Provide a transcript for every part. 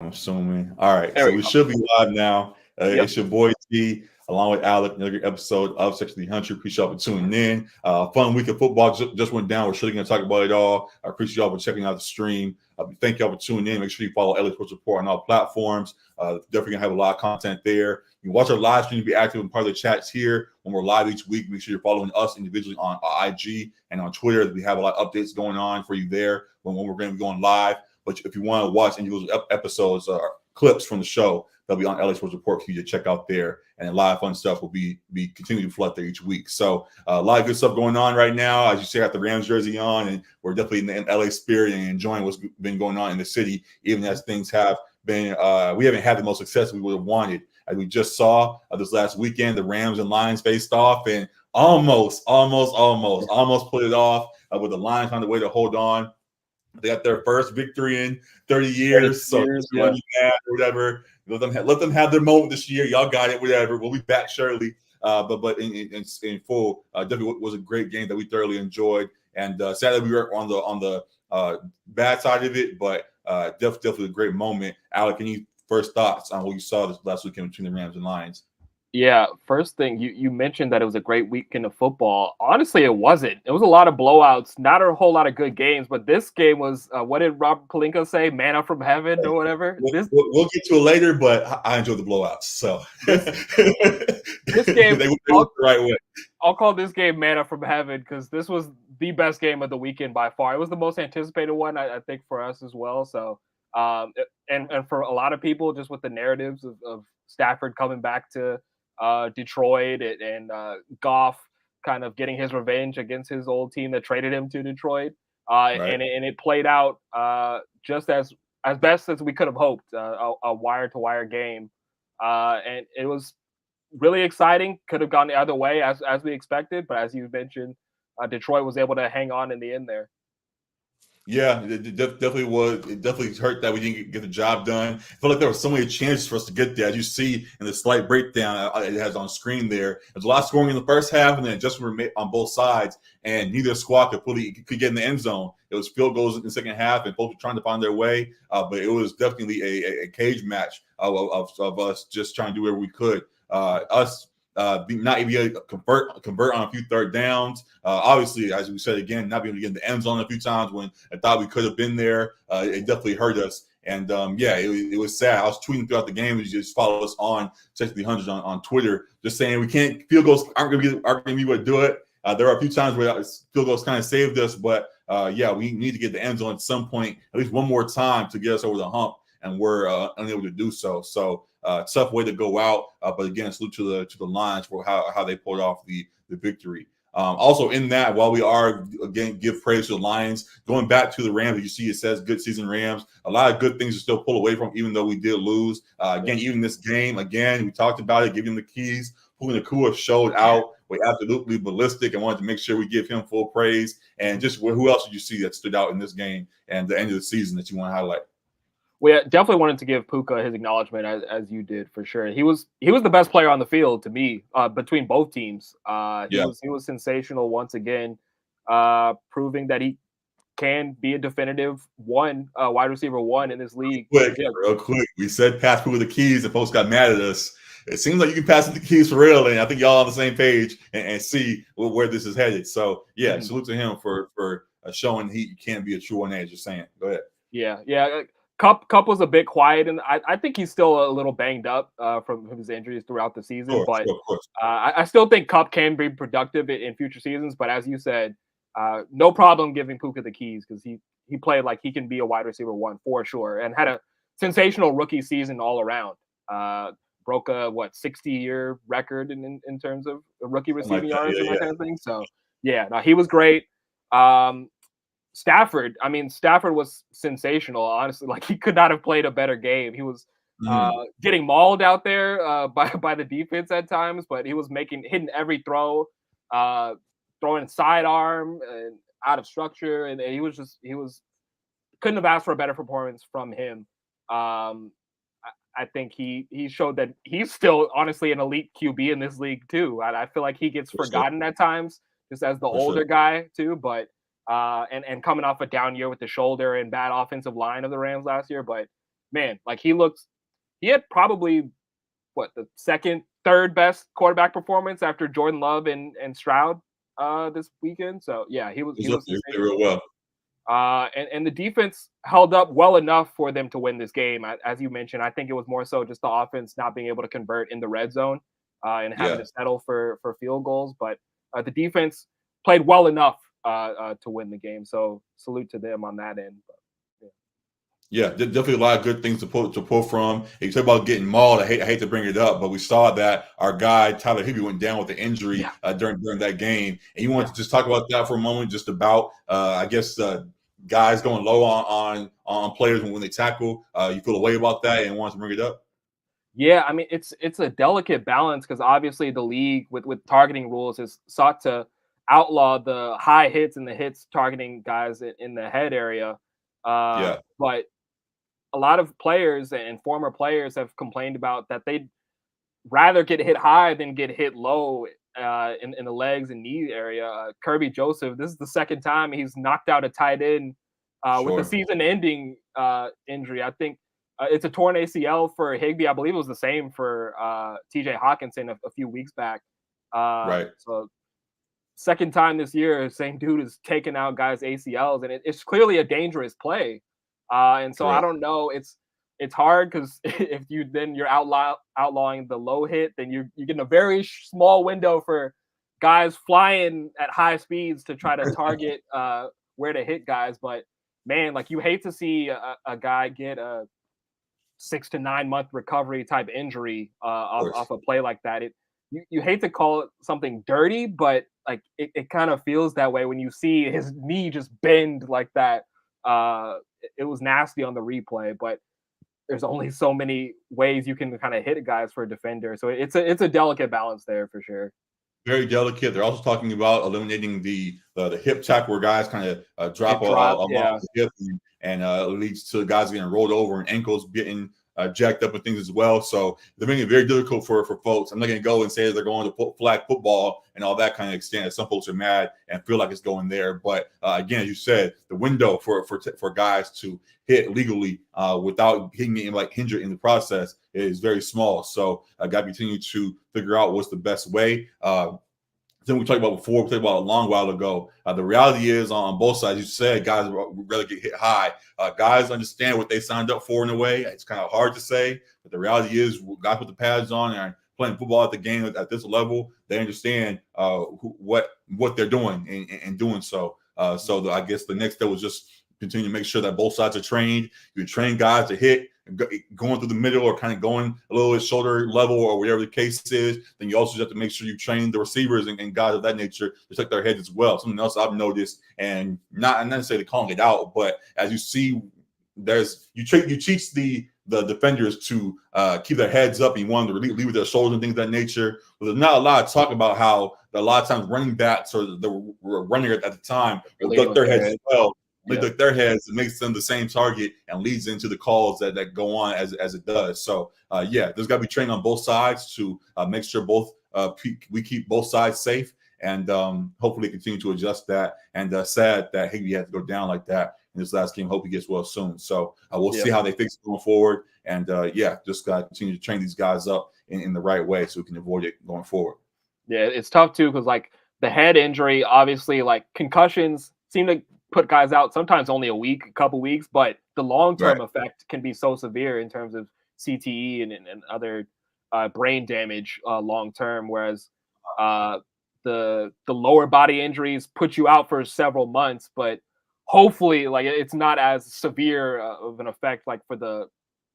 I'm assuming. All right, There so we we go. should be live now. Yep. It's your boy T, along with Alec, another episode of Section 300. Appreciate y'all for tuning in. Fun week of football just went down. We're surely going to talk about it all. I appreciate y'all for checking out the stream. Thank y'all for tuning in. Make sure you follow LA Sports Report on all platforms. Definitely going to have a lot of content there. You can watch our live stream, be active and part of the chats here when we're live each week. Make sure you're following us individually on IG and on Twitter. We have a lot of updates going on for you there when we're going to be going live. But if you want to watch individual episodes or clips from the show, they'll be on LA Sports Report for you to check out there. And a lot of fun stuff will be continuing to flood there each week. So a lot of good stuff going on right now. As you say, I got the Rams jersey on, and we're definitely in the LA spirit and enjoying what's been going on in the city, even as things have been, we haven't had the most success we would have wanted. As we just saw this last weekend, the Rams and Lions faced off and almost put it off with the Lions on the way to hold on. They got their first victory in 30 years, so yeah. or whatever. Let them have their moment this year. Y'all got it, whatever. We'll be back surely. But in full, definitely was a great game that we thoroughly enjoyed. And sadly, we were on the bad side of it, but definitely a great moment. Alec, any first thoughts on what you saw this last weekend between the Rams and Lions? Yeah, first thing, you mentioned that it was a great weekend of football. Honestly, it wasn't. It was a lot of blowouts, not a whole lot of good games. But this game was, what did Robert Pelinka say? Manna from heaven or whatever. We'll get to it later, but I enjoyed the blowouts. So this game, they went the right way. I'll call this game manna from heaven because this was the best game of the weekend by far. It was the most anticipated one, I think, for us as well. So, and for a lot of people, just with the narratives of Stafford coming back to Detroit and Goff kind of getting his revenge against his old team that traded him to Detroit, Right. and it played out just as best as we could have hoped, a wire to wire game, and it was really exciting. Could have gone the other way as we expected, but as you mentioned, Detroit was able to hang on in the end there. Yeah, it definitely was. It definitely hurt that we didn't get the job done. I felt like there were so many chances for us to get there. As you see in the slight breakdown it has on screen there, there's a lot of scoring in the first half, and then adjustments were made on both sides, and neither squad could get in the end zone. It was field goals in the second half, and both were trying to find their way. But it was definitely a cage match of us just trying to do whatever we could. Not even able to convert on a few third downs. Obviously, as we said again, not being able to get in the end zone a few times when I thought we could have been there. It definitely hurt us. And it was sad. I was tweeting throughout the game. You just follow us on Section 300 on Twitter, just saying we can't. Field goals aren't going to be what do it. There are a few times where field goals kind of saved us, but we need to get the end zone at some point, at least one more time to get us over the hump, and we're unable to do so. So tough way to go out, but again, salute to the Lions for how they pulled off the victory. Also in that, while we are again give praise to the Lions, going back to the Rams, you see it says good season Rams. A lot of good things to still pull away from, even though we did lose. Again, even this game, again, we talked about it, giving him the keys. Puka Nacua showed out. We're absolutely ballistic and wanted to make sure we give him full praise. And just who else did you see that stood out in this game and the end of the season that you want to highlight? We definitely wanted to give Puka his acknowledgement as you did for sure. He was the best player on the field to me between both teams. He was sensational once again, proving that he can be a definitive wide receiver one in this league. Real quick, we said pass Puka the keys, and folks got mad at us. It seems like you can pass the keys for real, and I think y'all on the same page and see where this is headed. So salute to him for showing he can be a true 1A. Just saying. Go ahead. Yeah. Cup was a bit quiet, and I think he's still a little banged up from his injuries throughout the season. But I still think Cup can be productive in future seasons. But as you said, no problem giving Puka the keys because he played like he can be a wide receiver one for sure, and had a sensational rookie season all around. Broke a 60-year record in terms of rookie receiving yards and that kind of thing. So he was great. Stafford was sensational, honestly. Like, he could not have played a better game. He was getting mauled out there by the defense at times, but he was hitting every throw, throwing sidearm and out of structure, and he couldn't have asked for a better performance from him. I think he showed that he's still honestly an elite QB in this league too. I feel like he gets forgotten at times just as the older guy too, but and coming off a down year with the shoulder and bad offensive line of the Rams last year, but man, like he had probably the second, third best quarterback performance after Jordan Love and Stroud this weekend. So yeah, he was He played real well. and the defense held up well enough for them to win this game. As you mentioned, I think it was more so just the offense not being able to convert in the red zone and having Yeah. to settle for field goals. But the defense played well enough to win the game. So salute to them on that end. But, Yeah, definitely a lot of good things to pull from. You talk about getting mauled. I hate to bring it up, but we saw that our guy Tyler Higbee went down with the injury yeah. during that game. And you want to just talk about that for a moment, just about I guess guys going low on players when they tackle. You feel a way about that and want to bring it up? Yeah, I mean it's a delicate balance because obviously the league with targeting rules has sought to outlaw the high hits and the hits targeting guys in the head area. Yeah, But a lot of players and former players have complained about that they'd rather get hit high than get hit low in the legs and knee area. Kirby Joseph, this is the second time he's knocked out a tight end with a sure. season-ending injury. I think it's a torn ACL for Higbee. I believe it was the same for T.J. Hawkinson a few weeks back. Right. So second time this year, same dude is taking out guys' ACLs, and it's clearly a dangerous play. And so I Correct. don't know. It's hard because if you're outlawing the low hit, then you're getting a very small window for guys flying at high speeds to try to target where to hit guys. But man, like you hate to see a guy get a 6 to 9 month recovery type injury Of course. off a play like that. You hate to call it something dirty, but like it kind of feels that way when you see his knee just bend like that. It was nasty on the replay, but there's only so many ways you can kind of hit guys for a defender. So it's a delicate balance there for sure. Very delicate. They're also talking about eliminating the hip tackle where guys kind of drop Hip drop, along yeah. the hip and leads to guys getting rolled over and ankles getting jacked up and things as well. So they're making it very difficult for folks. I'm not going to go and say they're going to flag football and all that kind of extent. Some folks are mad and feel like it's going there. But again, as you said, the window for guys to hit legally without getting like injured in the process is very small. So I got to continue to figure out what's the best way. Then we talked about before, we talked about a long while ago. The reality is on both sides, you said guys would rather get hit high. Guys understand what they signed up for in a way. It's kind of hard to say, but the reality is guys with the pads on and playing football at the game at this level, they understand what they're doing and doing so. I guess the next step was just continue to make sure that both sides are trained. You train guys to hit going through the middle or kind of going a little bit shoulder level or whatever the case is. Then you also have to make sure you train the receivers and guys of that nature to protect their heads as well. Something else I've noticed, and not necessarily calling it out, but as you see, you teach the defenders to keep their heads up and you want them to lead with their shoulders and things of that nature. But there's not a lot of talk about how a lot of times running backs or the runner at the time will duck their heads as well. They duck their heads, it makes them the same target and leads into the calls that go on as it does. So there's got to be training on both sides to make sure we keep both sides safe and hopefully continue to adjust that. And sad that Higbee had to go down like that in this last game. Hope he gets well soon. So we'll see how they fix it going forward. And just got to continue to train these guys up in the right way so we can avoid it going forward. Yeah, it's tough too because like the head injury, obviously, like concussions seem to put guys out sometimes only a couple weeks, but the long-term effect can be so severe in terms of CTE and other brain damage long-term, whereas the lower body injuries put you out for several months, but hopefully like it's not as severe of an effect like for the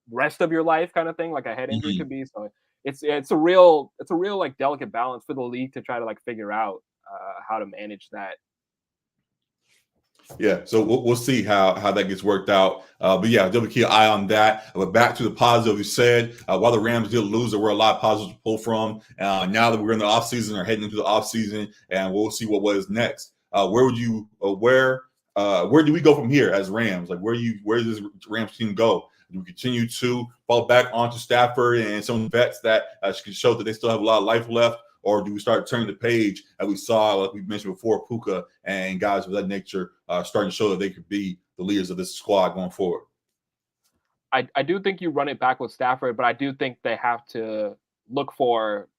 rest of your life kind of thing like a head injury could be. So it's a real like delicate balance for the league to try to like figure out how to manage that. Yeah, so we'll see how that gets worked out. But yeah, definitely keep an eye on that. But back to the positive, you said, while the Rams did lose, there were a lot of positives to pull from. Now that we're in the offseason or heading into the offseason, and we'll see what is next. Where do we go from here as Rams? Like where does the Rams team go? Do we continue to fall back onto Stafford and some vets that can show that they still have a lot of life left? Or do we start turning the page as we saw, like we mentioned before, Puka and guys of that nature starting to show that they could be the leaders of this squad going forward? I do think you run it back with Stafford, but I do think they have to look for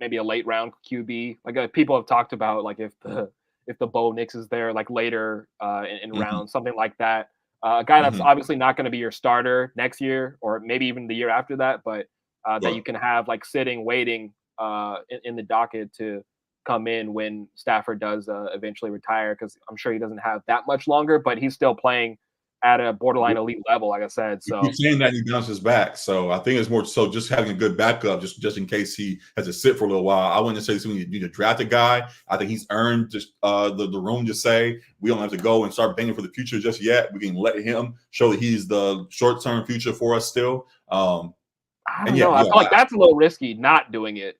maybe a late round QB. Like people have talked about, like if the Bo Nix is there, like later in Mhm. rounds, something like that. A guy that's Mhm. obviously not going to be your starter next year, or maybe even the year after that, but that you Sure. can have like sitting, waiting in the docket to come in when Stafford does eventually retire, because I'm sure he doesn't have that much longer, but he's still playing at a borderline elite level, like I said. We keep So saying that he bounces back. So I think it's more so just having a good backup, just in case he has to sit for a little while. I wouldn't say you need to draft a guy. I think he's earned just the room to say we don't have to go and start banking for the future just yet. We can let him show that he's the short term future for us still. I And don't yeah, know. I yeah. feel like that's a little risky not doing it,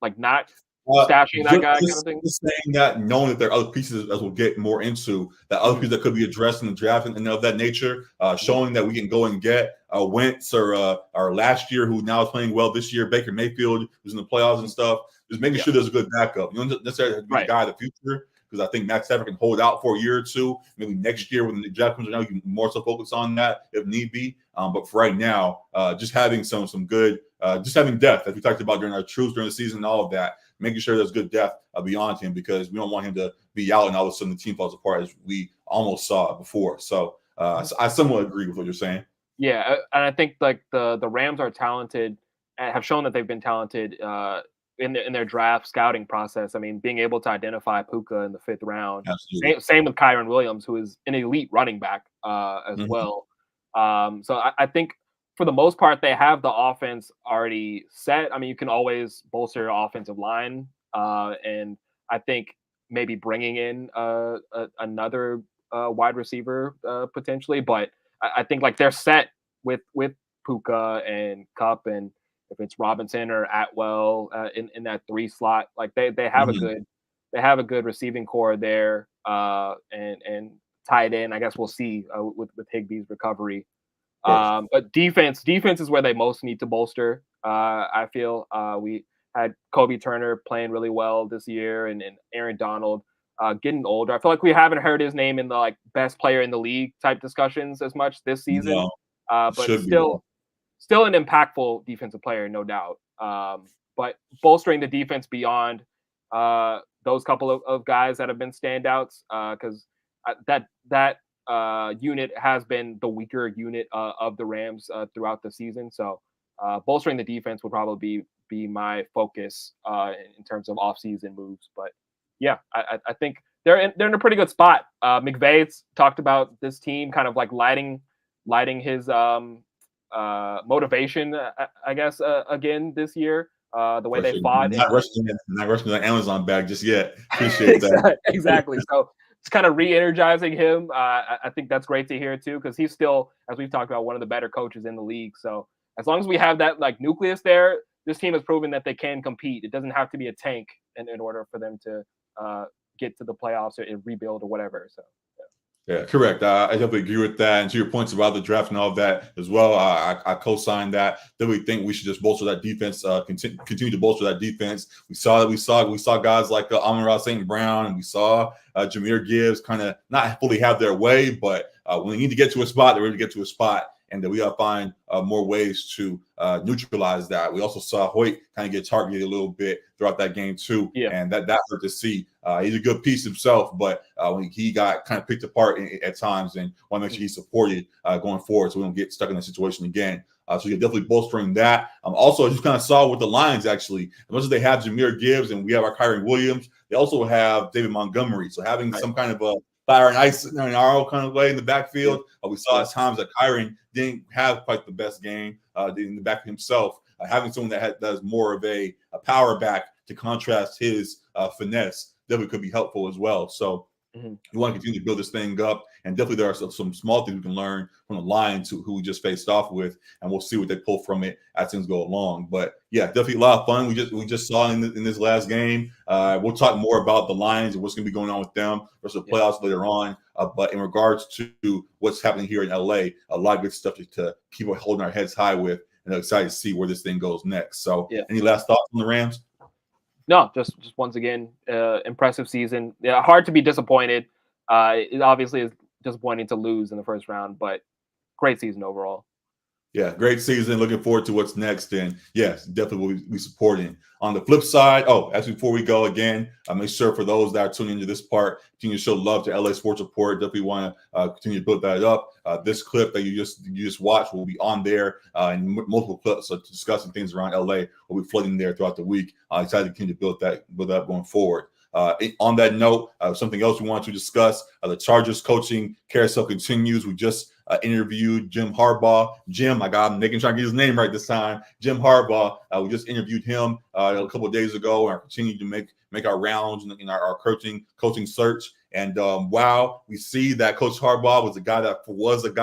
like not Uh, stashing that guy kind of thing. just saying that, knowing that there are other pieces as we'll get more into, that other Mhm. pieces that could be addressed in the draft and of that nature, Mhm. showing that we can go and get Wentz or last year, who now is playing well this year, Baker Mayfield, who's in the playoffs and stuff. Just making Yeah. sure there's a good backup. You don't necessarily have to be the Right. guy of the future, because I think Matt Stafford can hold out for a year or two. Maybe next year when the draft comes around, you can more so focus on that if need be. But for right now, just having some good, just having depth, as we talked about during our truths during the season and all of that, making sure there's good depth beyond him, because we don't want him to be out and all of a sudden the team falls apart, as we almost saw it before. So I somewhat agree with what you're saying. Yeah, and I think like the Rams are talented and have shown that they've been talented in their draft scouting process. I mean, being able to identify Puka in the 5th round. Absolutely. Same with Kyron Williams, who is an elite running back as Mhm. well. So I think for the most part they have the offense already set. I mean, you can always bolster your offensive line, and I think maybe bringing in another wide receiver potentially, but I think like they're set with Puka and Cup, and if it's Robinson or Atwell in that 3 slot, like they have a Mhm. good receiving core there, and tight end. I guess we'll see with Higbee's recovery. Of course. But defense is where they most need to bolster. I feel we had Kobe Turner playing really well this year, and Aaron Donald getting older. I feel like we haven't heard his name in the like best player in the league type discussions as much this season, No, but should be though. still an impactful defensive player, no doubt. But bolstering the defense beyond those couple of guys that have been standouts, because that unit has been the weaker unit of the Rams throughout the season. So bolstering the defense would probably be my focus in terms of offseason moves. But yeah, I think they're in a pretty good spot. McVay's talked about this team kind of like lighting his motivation, I guess, again this year. The way For they sure. fought and Not rushing the Amazon bag just yet. Appreciate that. exactly. So it's kind of re-energizing him. I think that's great to hear too, because he's still, as we've talked about, one of the better coaches in the league. So as long as we have that like nucleus there, this team has proven that they can compete. It doesn't have to be a tank in order for them to uh, get to the playoffs or rebuild or whatever. So Yeah, correct. I definitely agree with that. And to your points about the draft and all of that as well, I co-sign that. That we think we should just bolster that defense, continue to bolster that defense. We saw guys like Amon-Ra St. Brown, and we saw Jahmyr Gibbs kind of not fully have their way, but when they need to get to a spot, they're ready to get to a spot. And that we got to find more ways to neutralize that. We also saw Hoyt kind of get targeted a little bit throughout that game too, yeah, and that hurt to see. He's a good piece himself, but when he got kind of picked apart at times, and want to make sure he's supported going forward, so we don't get stuck in that situation again. So you're definitely bolstering that. Also, I just kind of saw with the Lions, actually, as much as they have Jahmyr Gibbs and we have our Kyron Williams, they also have David Montgomery. So having right. some kind of a fire and ice scenario kind of way in the backfield. We saw Yeah. at times that Kyron didn't have quite the best game in the back himself. Having someone that does more of a power back to contrast his finesse definitely could be helpful as well. So Mhm. we want to continue to build this thing up, and definitely there are some small things we can learn from the Lions, who we just faced off with, and we'll see what they pull from it as things go along. But yeah, definitely a lot of fun. We just saw in this last game. We'll talk more about the Lions and what's going to be going on with them versus the Yeah. playoffs later on. But in regards to what's happening here in LA, a lot of good stuff to keep holding our heads high with, and excited to see where this thing goes next. So, Yeah. any last thoughts on the Rams? No, just once again, impressive season. Yeah, hard to be disappointed. It obviously is disappointing to lose in the first round, but great season overall. Yeah, great season. Looking forward to what's next. And yes, definitely will be supporting. On the flip side, before we go again, make sure for those that are tuning into this part, continue to show love to LA Sports Report. Definitely want to continue to build that up. This clip that you just watched will be on there, and multiple clips discussing things around LA will be flooding there throughout the week. Excited to continue to build that up going forward. On that note, something else we want to discuss: the Chargers coaching carousel continues. We just interviewed Jim Harbaugh. Jim, I'm making sure I get his name right this time. Jim Harbaugh. We just interviewed him a couple of days ago, and are continuing to make our rounds in our coaching search. And wow, we see that Coach Harbaugh was a guy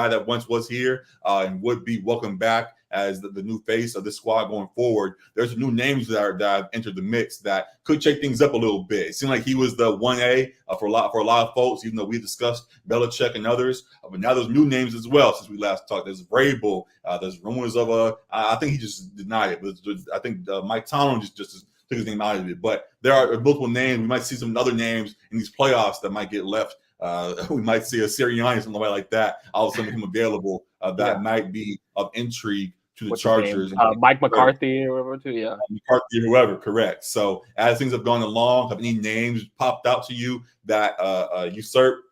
that once was here and would be welcome back as the new face of this squad going forward. There's new names that have entered the mix that could shake things up a little bit. It seemed like he was the 1A for a lot of folks, even though we discussed Belichick and others. But now there's new names as well since we last talked. There's Vrabel. There's rumors of I think he just denied it, but I think Mike Tomlin just took his name out of it. But there are multiple names. We might see some other names in these playoffs that might get left. We might see a Sirianni, something like that, all of a sudden become available. That might be of intrigue to the Chargers. Mike McCarthy or whatever, too, yeah. McCarthy, whoever, correct. So as things have gone along, have any names popped out to you that usurp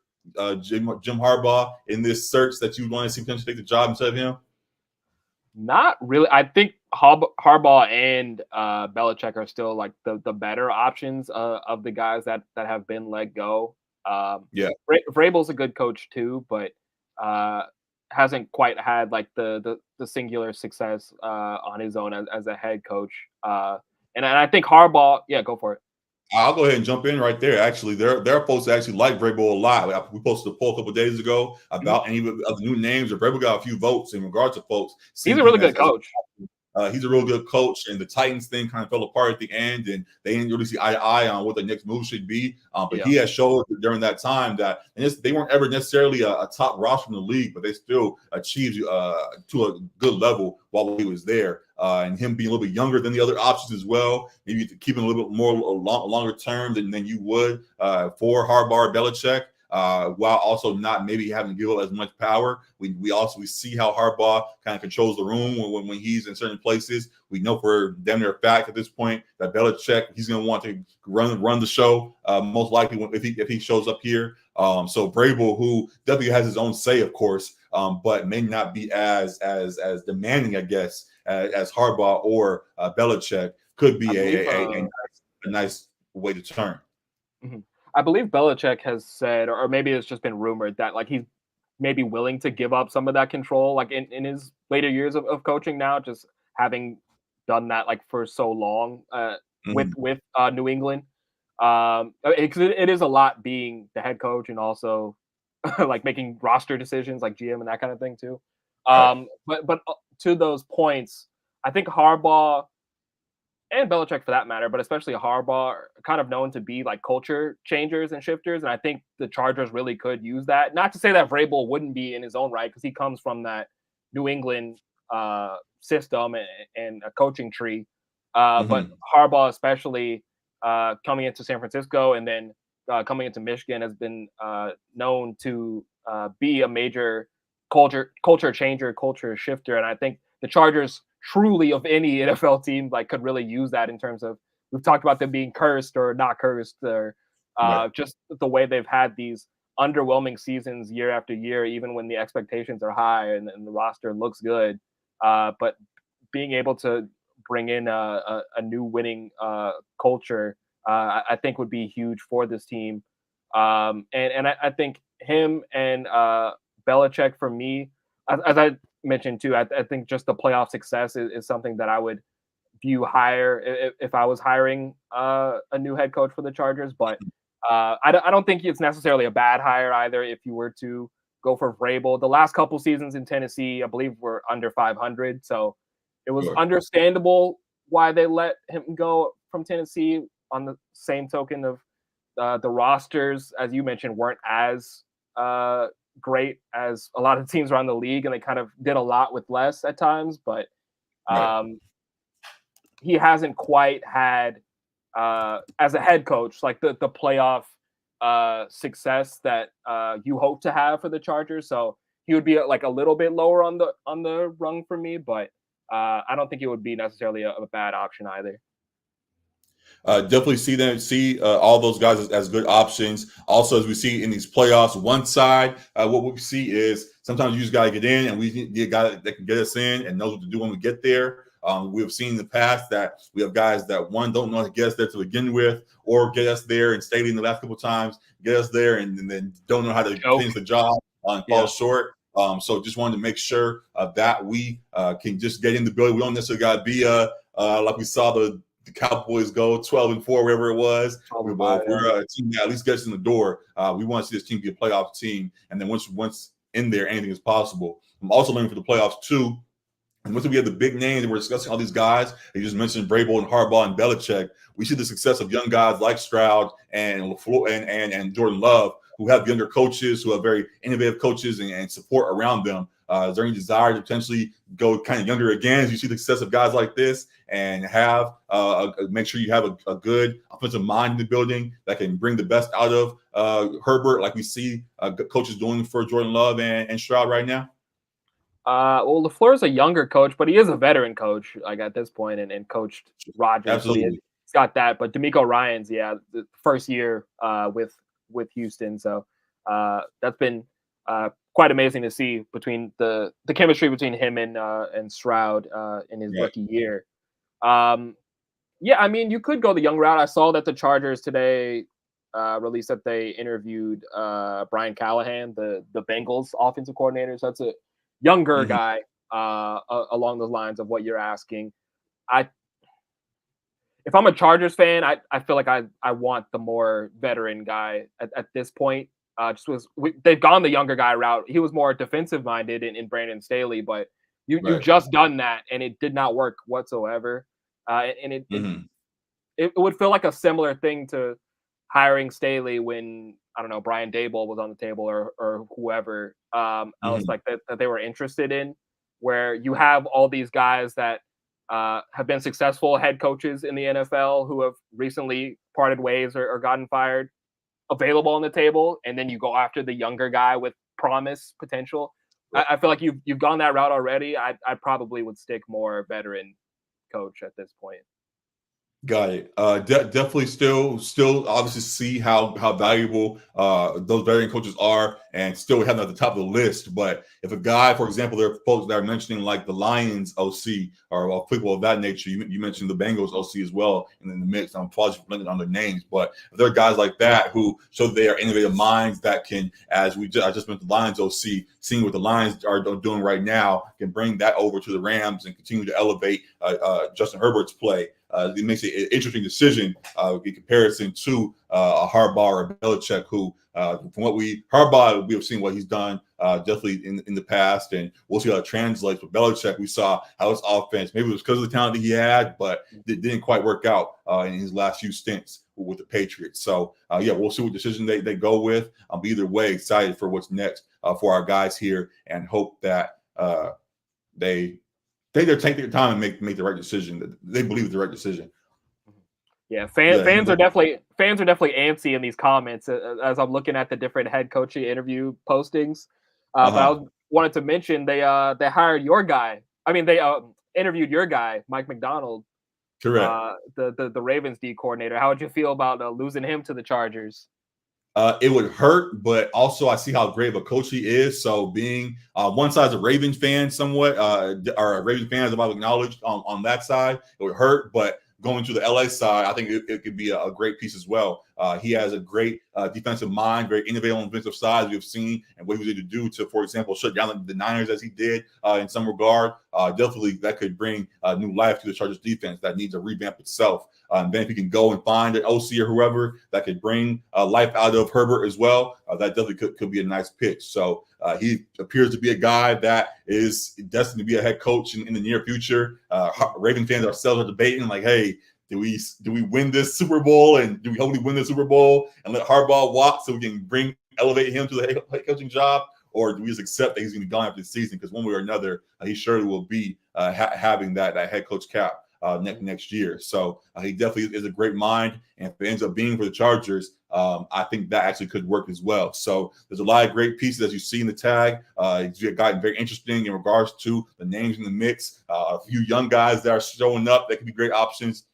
Jim Harbaugh in this search that you want to see potentially take the job instead of him? Not really. I think Harbaugh and Belichick are still like the better options of the guys that have been let go. Vrabel's a good coach too, but hasn't quite had like the singular success on his own as a head coach. And I think Harbaugh, go for it. I'll go ahead and jump in right there. Actually, there are folks that actually like Vrabel a lot. We posted a poll a couple of days ago about any of the new names. Vrabel got a few votes in regards to folks. He's a really good coach. He's a real good coach, and the Titans thing kind of fell apart at the end, and they didn't really see eye to eye on what the next move should be. He has showed during that time that they weren't ever necessarily a top roster in the league, but they still achieved to a good level while he was there. And him being a little bit younger than the other options as well, maybe keeping a little bit more longer term than you would for Harbaugh or Belichick. While also not maybe having to give up as much power. We see how Harbaugh kind of controls the room when he's in certain places. We know for damn near a fact at this point that Belichick, he's going to want to run the show most likely if he shows up here. So Vrabel, who definitely has his own say, of course, but may not be as demanding, I guess, as Harbaugh or Belichick, could be a nice way to turn. Mm-hmm. I believe Belichick has said, or maybe it's just been rumored, that like he's maybe willing to give up some of that control, like in his later years of coaching now, just having done that like for so long with New England. It is a lot being the head coach and also like making roster decisions like GM and that kind of thing too. But to those points, I think Harbaugh and Belichick for that matter, but especially Harbaugh, are kind of known to be like culture changers and shifters. And I think the Chargers really could use that. Not to say that Vrabel wouldn't be in his own right, because he comes from that New England system and a coaching tree. But Harbaugh, especially coming into San Francisco and then coming into Michigan, has been known to be a major culture changer, culture shifter. And I think the Chargers truly of any NFL team like could really use that in terms of, we've talked about them being cursed or not cursed, or just the way they've had these underwhelming seasons year after year, even when the expectations are high and the roster looks good. But being able to bring in a new winning culture, I think would be huge for this team. And I think him and Belichick, for me, as I mentioned too, I think just the playoff success is something that I would view higher if I was hiring a new head coach for the Chargers. But I don't think it's necessarily a bad hire either if you were to go for Vrabel. The last couple seasons in Tennessee, I believe, were under 500, so it was understandable why they let him go from Tennessee. On the same token of the rosters, as you mentioned, weren't as great as a lot of teams around the league, and they kind of did a lot with less at times. But he hasn't quite had as a head coach like the playoff success that you hope to have for the Chargers. So he would be like a little bit lower on the rung for me, but I don't think it would be necessarily a bad option either. Definitely see all those guys as good options. Also, as we see in these playoffs, one side, what we see is sometimes you just got to get in, and we need a guy that can get us in and knows what to do when we get there. We have seen in the past that we have guys that don't know how to get us there to begin with, or get us there and stayed in the last couple of times, get us there and then don't know how to finish the job and fall short. So just wanted to make sure that we can just get in the building. We don't necessarily got to be like we saw the Cowboys go 12-4, wherever it was. We're a team that at least gets in the door. We want to see this team be a playoff team, and then once in there, anything is possible. I'm also looking for the playoffs too. And once we have the big names, and we're discussing all these guys, you just mentioned Vrabel and Harbaugh and Belichick. We see the success of young guys like Stroud and LaFleur and Jordan Love, who have younger coaches, who have very innovative coaches and support around them. Is there any desire to potentially go kind of younger again as you see the success of guys like this and have make sure you have a good offensive mind in the building that can bring the best out of Herbert, like we see coaches doing for Jordan Love and Stroud right now? Well, LaFleur's a younger coach, but he is a veteran coach, like at this point, and coached Rodgers. Absolutely. So he's got that. But DeMeco Ryans, the first year with Houston. So that's been quite amazing to see between the chemistry between him and Stroud in his rookie year. Yeah, I mean, you could go the young route. I saw that the Chargers today released that they interviewed Brian Callahan, the Bengals offensive coordinator. So that's a younger guy along the lines of what you're asking. If I'm a Chargers fan, I feel like I want the more veteran guy at this point. They've gone the younger guy route. He was more defensive minded in Brandon Staley, but you've just done that and it did not work whatsoever. And it would feel like a similar thing to hiring Staley when, I don't know, Brian Daboll was on the table or whoever else like that they were interested in, where you have all these guys that have been successful head coaches in the NFL who have recently parted ways or gotten fired, available on the table, and then you go after the younger guy with promise potential. I feel like you've gone that route already. I probably would stick more veteran coach at this point. Got it. Definitely still obviously see how valuable those veteran coaches are, and still have them at the top of the list. But if a guy, for example, there are folks that are mentioning like the Lions OC or people of that nature. You mentioned the Bengals OC as well, and in the mix. I'm probably blanking on their names, but if there are guys like that who show they are innovative minds that can, I just mentioned the Lions OC, seeing what the Lions are doing right now, can bring that over to the Rams and continue to elevate Justin Herbert's play. It makes it an interesting decision in comparison to a Harbaugh or a Belichick, who, from what Harbaugh, we have seen what he's done definitely in the past, and we'll see how it translates. With Belichick, we saw how his offense, maybe it was because of the talent that he had, but it didn't quite work out in his last few stints with the Patriots. So, we'll see what decision they go with. But either way, excited for what's next for our guys here, and hope that they take their time and make the right decision. That they believe it's the right decision. Yeah, fans are definitely antsy in these comments as I'm looking at the different head coaching interview postings. But I wanted to mention they hired your guy. I mean, they interviewed your guy, Mike McDonald. Correct. The Ravens D coordinator. How would you feel about losing him to the Chargers? It would hurt, but also I see how great of a coach he is. So being one side's a Ravens fan somewhat, or Ravens fans, I've acknowledged on that side, it would hurt. But going to the LA side, I think it could be a great piece as well. He has a great defensive mind, very innovative on the defensive side, as we've seen, and what he was able to do to, for example, shut down the Niners as he did in some regard. Definitely that could bring new life to the Chargers defense that needs to revamp itself. And then if he can go and find an OC or whoever that could bring life out of Herbert as well, that definitely could be a nice pitch. So he appears to be a guy that is destined to be a head coach in the near future. Raven fans ourselves are debating like, hey, do we win this Super Bowl, and do we hopefully win the Super Bowl and let Harbaugh walk so we can elevate him to the head coaching job? Or do we just accept that he's going to be gone after the season? Because one way or another, he surely will be having that head coach cap next year. So he definitely is a great mind. And if it ends up being for the Chargers, I think that actually could work as well. So there's a lot of great pieces as you see in the tag. It's gotten very interesting in regards to the names in the mix. A few young guys that are showing up that could be great options.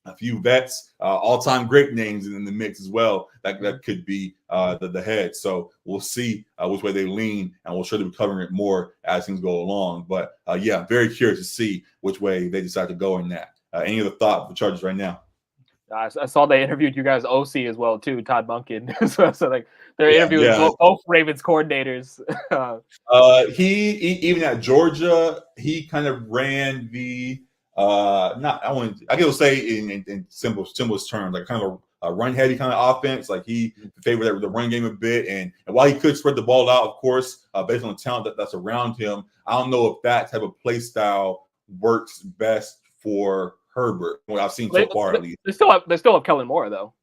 A few vets, all-time great names in the mix as well. That could be the head. So we'll see which way they lean, and we'll surely be covering it more as things go along. But yeah, very curious to see which way they decide to go in that. Any other thought of the Chargers right now? I saw they interviewed you guys OC as well too, Todd Monken. so like they're interviewing Yeah. both Ravens coordinators. He even at Georgia, he kind of ran the I guess we'll say in simplest terms, like kind of a run heavy kind of offense. Like he favored the run game a bit, and while he could spread the ball out, of course, based on the talent that's around him, I don't know if that type of play style works best for Herbert. What I've seen so far, at least. They still have Kellen Moore though.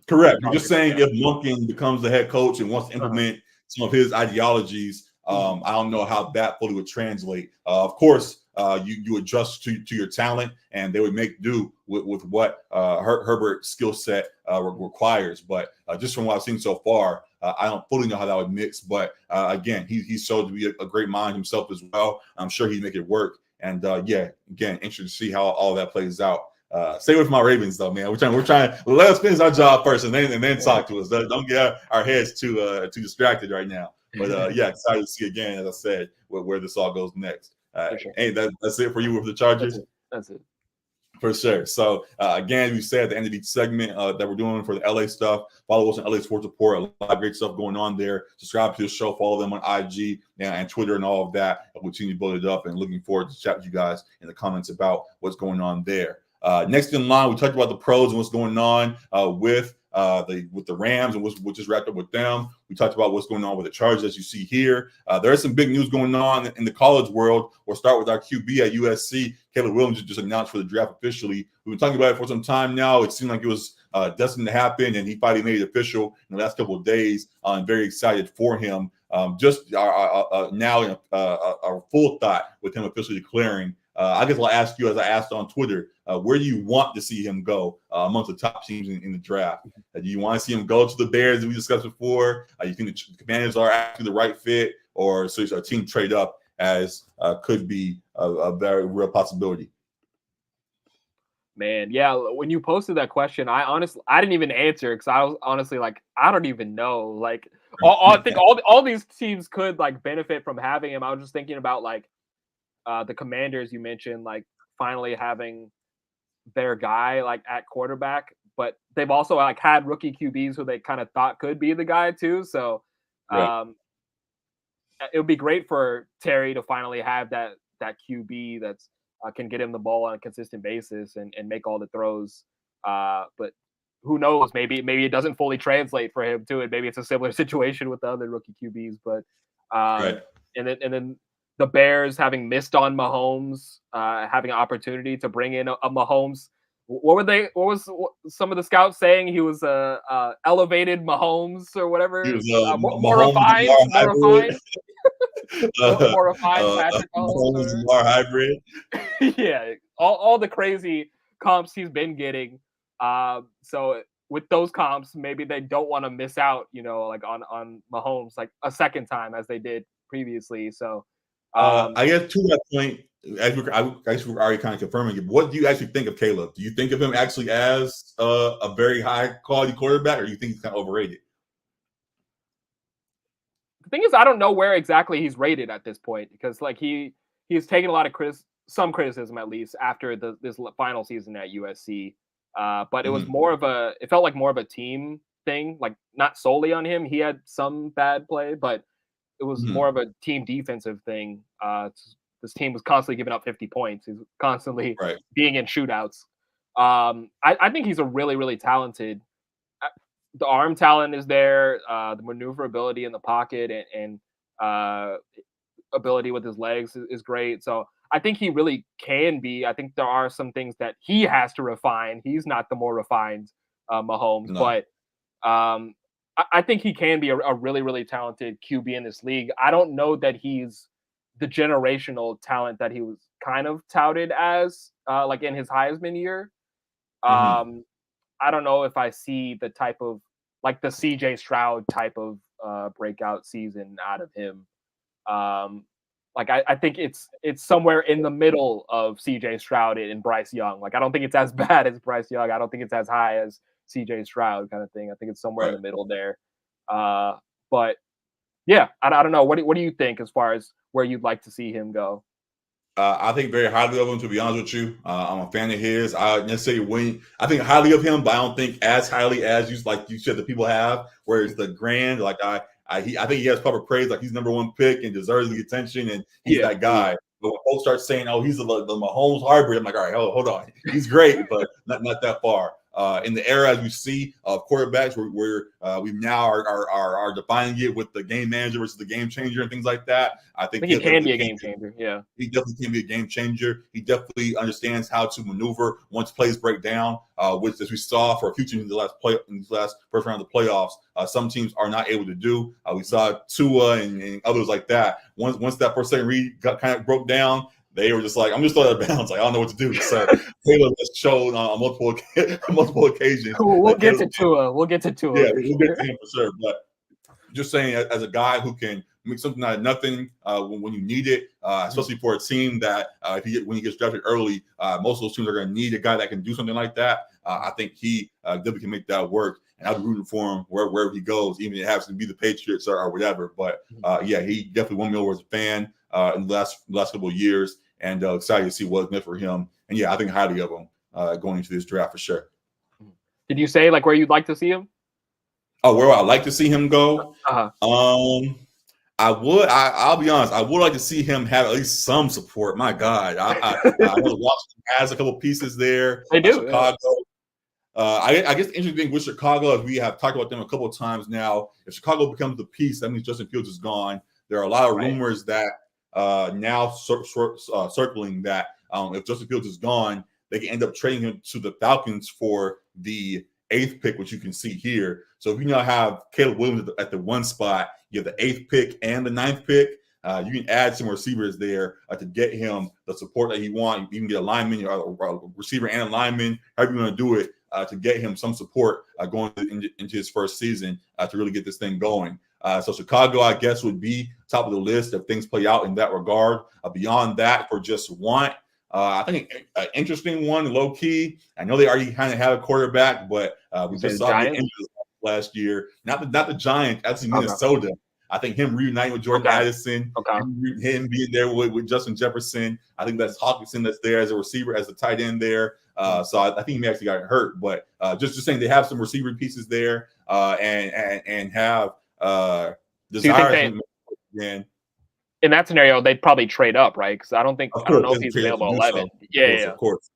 Correct. I'm just saying, if Monken becomes the head coach and wants to implement some of his ideologies, I don't know how that fully would translate. Of course, you adjust to your talent, and they would make do with what Herbert's skill set requires. But just from what I've seen so far, I don't fully know how that would mix. But again, he's showed to be a great mind himself as well. I'm sure he'd make it work. And yeah, again, interesting to see how all that plays out. Stay with my Ravens though, man. We're trying. Let us finish our job first, and then talk to us. Don't get our heads too distracted right now. But yeah, excited to see again, as I said, where this all goes next. Sure. Hey, that's it for you with the Chargers. That's it. For sure. So again, we said at the end of each segment that we're doing for the LA stuff. Follow us on LA Sports Report. A lot of great stuff going on there. Subscribe to the show. Follow them on IG and Twitter and all of that. We'll continue to build it up, and looking forward to chat with you guys in the comments about what's going on there. Next in line, we talked about the pros and what's going on with the Rams and what just wrapped up with them. We talked about what's going on with the Chargers, as you see here. There is some big news going on in the college world. We'll start with our QB at USC. Caleb Williams just announced for the draft officially. We've been talking about it for some time now. It seemed like it was destined to happen, and he finally made it official in the last couple of days. I'm very excited for him. Just now, our full thought with him officially declaring. I guess I'll ask you, as I asked on Twitter, where do you want to see him go amongst the top teams in the draft? Do you want to see him go to the Bears, as we discussed before? You think the Commanders are actually the right fit, or so a team trade up as could be a very real possibility? Man, yeah. When you posted that question, I didn't even answer because I was honestly like, I don't even know. Like, I think all these teams could like benefit from having him. I was just thinking about like the Commanders you mentioned, like finally having their guy like at quarterback, but they've also like had rookie QBs who they kind of thought could be the guy too. So it would be great for Terry to finally have that QB that's can get him the ball on a consistent basis and make all the throws. But who knows? Maybe it doesn't fully translate for him too, and maybe it's a similar situation with the other rookie QBs. But and then the Bears having missed on Mahomes, having an opportunity to bring in a Mahomes. What was some of the scouts saying? He was elevated Mahomes or whatever. He was more refined Patrick Mahomes Lamar hybrid. Yeah, all the crazy comps he's been getting. So with those comps, maybe they don't want to miss out, like on Mahomes like a second time as they did previously. So I guess to that point, as we're already kind of confirming it, what do you actually think of Caleb? Do you think of him actually as a very high quality quarterback, or do you think he's kind of overrated? The thing is, I don't know where exactly he's rated at this point, because like he's taken a lot of some criticism, at least after this final season at USC. But it was it felt like more of a team thing, like not solely on him. He had some bad play, but it was more of a team defensive thing. This team was constantly giving up 50 points. He's constantly being in shootouts. I think he's a really, really talented. The arm talent is there. The maneuverability in the pocket and ability with his legs is great. So I think he really can be. I think there are some things that he has to refine. He's not the more refined Mahomes, but I think he can be a really, really talented QB in this league. I don't know that he's the generational talent that he was kind of touted as, like in his Heisman year. Mhm. I don't know if I see the type of like the CJ Stroud type of breakout season out of him. Um, like I think it's somewhere in the middle of CJ Stroud and Bryce Young. Like I don't think it's as bad as Bryce Young. I don't think it's as high as CJ Stroud kind of thing. I think it's somewhere in Right. the middle there. But yeah, I don't know. What do you think as far as where you'd like to see him go? I think very highly of him. To be honest with you, I'm a fan of his. I necessarily win. I think highly of him, but I don't think as highly as you said the people have. Whereas the grand, like I think he has proper praise. Like he's number one pick and deserves the attention, and he's Yeah, that guy. But when folks start saying, "Oh, he's the Mahomes hybrid," I'm like, all right, hold on. He's great, but not that far. In the era as we see of quarterbacks, where we now are defining it with the game manager versus the game changer and things like that. I I think think he can be a game changer. Yeah, he definitely can be a game changer. He definitely understands how to maneuver once plays break down, which, as we saw for a few teams in the last first round of the playoffs, some teams are not able to do. We saw Tua and others like that. Once that first second read kind of broke down, they were just like, "I'm just throwing out of bounds. Like I don't know what to do." So Taylor has shown on multiple occasions we'll that get Caleb, to Tua. We'll get to Tua yeah, for we'll get sure. to him for sure. But just saying, as a guy who can make something out of nothing when you need it, especially for a team that when he gets drafted early, most of those teams are going to need a guy that can do something like that. I think he definitely can make that work, and I'll be rooting for him wherever he goes, even if it happens to be the Patriots or whatever. But yeah, he definitely won me over as a fan in the last couple of years, and excited to see what's meant for him. And yeah, I think highly of him going into this draft for sure. Did you say like where you'd like to see him? Oh, where I like to see him go? Uh-huh. I would. I'll be honest. I would like to see him have at least some support. My God, I know Washington has a couple pieces there. They do. Chicago. I guess the interesting thing with Chicago is we have talked about them a couple of times now. If Chicago becomes the piece, that means Justin Fields is gone. There are a lot of rumors that now circling that if Justin Fields is gone, they can end up trading him to the Falcons for the 8th pick, which you can see here. So if you now have Caleb Williams at the 1 spot, you have the 8th pick and the 9th pick. You can add some receivers there to get him the support that he wants. You can get a lineman, a receiver and a lineman, however you want to do it, to get him some support going into his first season to really get this thing going. So Chicago, I guess, would be top of the list if things play out in that regard. Beyond that, for just want, I think an interesting one, low key. I know they already kind of have a quarterback, but we just saw the injuries last year. Not the Giants, actually Minnesota. Okay. I think him reuniting with Jordan Addison, him being there with Justin Jefferson. I think that's Hawkinson that's there as a receiver, as a tight end there. So I think he actually got hurt. But just saying they have some receiver pieces there and have desires. In that scenario, they'd probably trade up, right? Because I don't know if he's available 11. Yeah, of course.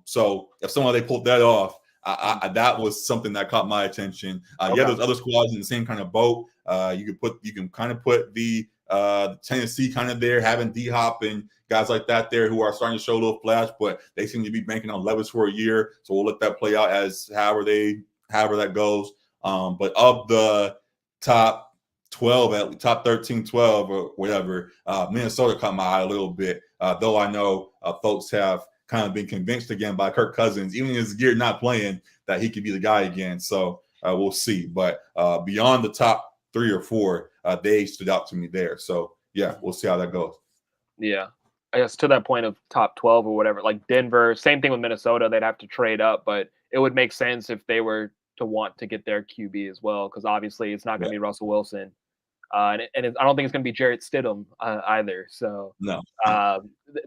So if somehow they pulled that off, that was something that caught my attention. Yeah, there's other squads in the same kind of boat. You can kind of put the Tennessee kind of there, having D-Hop and guys like that there who are starting to show a little flash, but they seem to be banking on Levis for a year. So we'll let that play out as however that goes. But of the top 12, top 13, 12 or whatever, Minnesota caught my eye a little bit, though I know folks have kind of been convinced again by Kirk Cousins, even in his year not playing, that he could be the guy again. So we'll see. But beyond the top 3 or 4, they stood out to me there. So, yeah, we'll see how that goes. Yeah. I guess to that point of top 12 or whatever, like Denver, same thing with Minnesota. They'd have to trade up, but it would make sense if they were to want to get their QB as well, because obviously it's not going to be Russell Wilson. I don't think it's going to be Jarrett Stidham either. So no,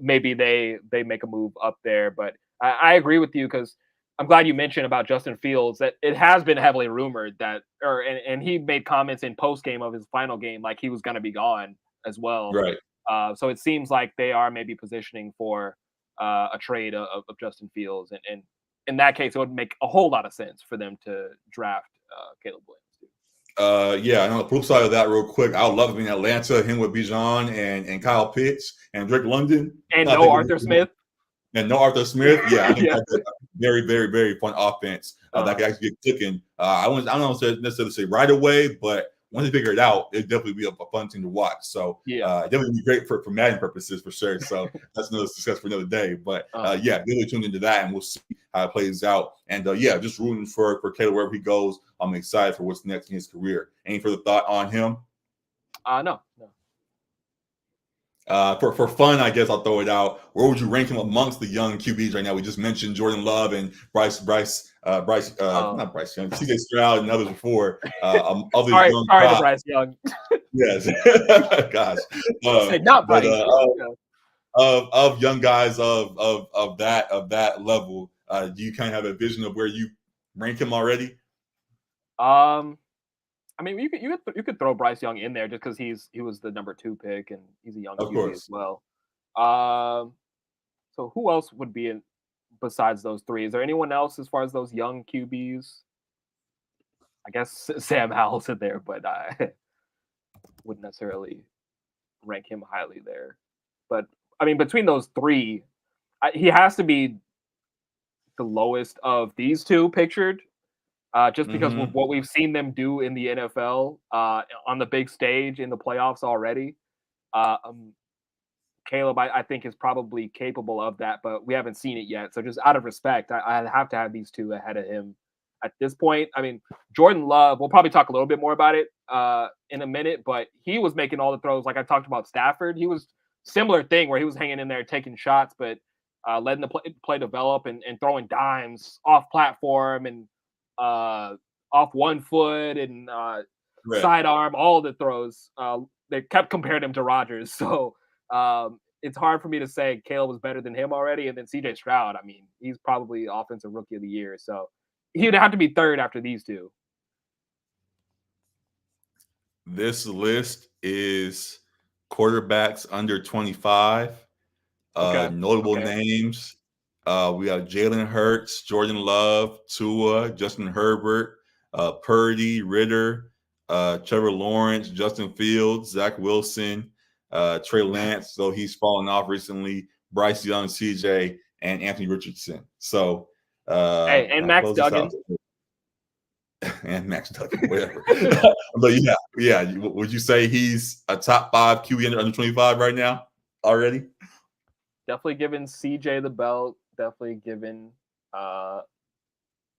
maybe they make a move up there. But I agree with you, because I'm glad you mentioned about Justin Fields, that it has been heavily rumored that, and he made comments in post game of his final game like he was going to be gone as well. Right. So it seems like they are maybe positioning for a trade of Justin Fields, and in that case, it would make a whole lot of sense for them to draft Caleb Williams. Yeah, I know the flip side of that real quick. I would love to be in Atlanta, him with Bijan and Kyle Pitts and Drake London. And no Arthur Smith. And no Arthur Smith. Yeah, I think that's a very, very, very fun offense that could actually get cooking. I don't necessarily say right away, but once they figure it out, it'd definitely be a fun thing to watch. So definitely be great for Madden purposes for sure. So that's another discuss for another day. But really tuned into that, and we'll see how it plays out. And just rooting for Caleb wherever he goes. I'm excited for what's next in his career. Any further thought on him? No. For fun, I guess I'll throw it out. Where would you rank him amongst the young QBs right now? We just mentioned Jordan Love and not Bryce Young, CJ Stroud and others before. Other sorry young to Bryce Young. Yes, gosh, not Bryce. Of young guys of that level, do you kind of have a vision of where you rank him already? I mean, you could throw Bryce Young in there just because he was the number 2 pick and he's a young QB as well. So who else would be in besides those 3? Is there anyone else as far as those young QBs? I guess Sam Howell's in there, but I wouldn't necessarily rank him highly there. But I mean, between those 3, he has to be the lowest of these 2 pictured. Just because of what we've seen them do in the NFL on the big stage in the playoffs already. Caleb, I think, is probably capable of that, but we haven't seen it yet. So just out of respect, I have to have these 2 ahead of him at this point. I mean, Jordan Love, we'll probably talk a little bit more about it in a minute, but he was making all the throws. Like I talked about Stafford, he was similar thing where he was hanging in there taking shots, but letting the play develop and throwing dimes off platform and off one foot and sidearm, all the throws. They kept comparing him to Rodgers. So it's hard for me to say Caleb was better than him already. And then CJ Stroud, I mean, he's probably offensive rookie of the year. So he'd have to be 3rd after these 2. This list is quarterbacks under 25. Notable names. We got Jalen Hurts, Jordan Love, Tua, Justin Herbert, Purdy, Ritter, Trevor Lawrence, Justin Fields, Zach Wilson, Trey Lance, though he's fallen off recently, Bryce Young, CJ, and Anthony Richardson. So, and Max Duggan. And Max Duggan, whatever. But yeah. Would you say he's a top 5 QB under 25 right now already? Definitely giving CJ the belt. Definitely given.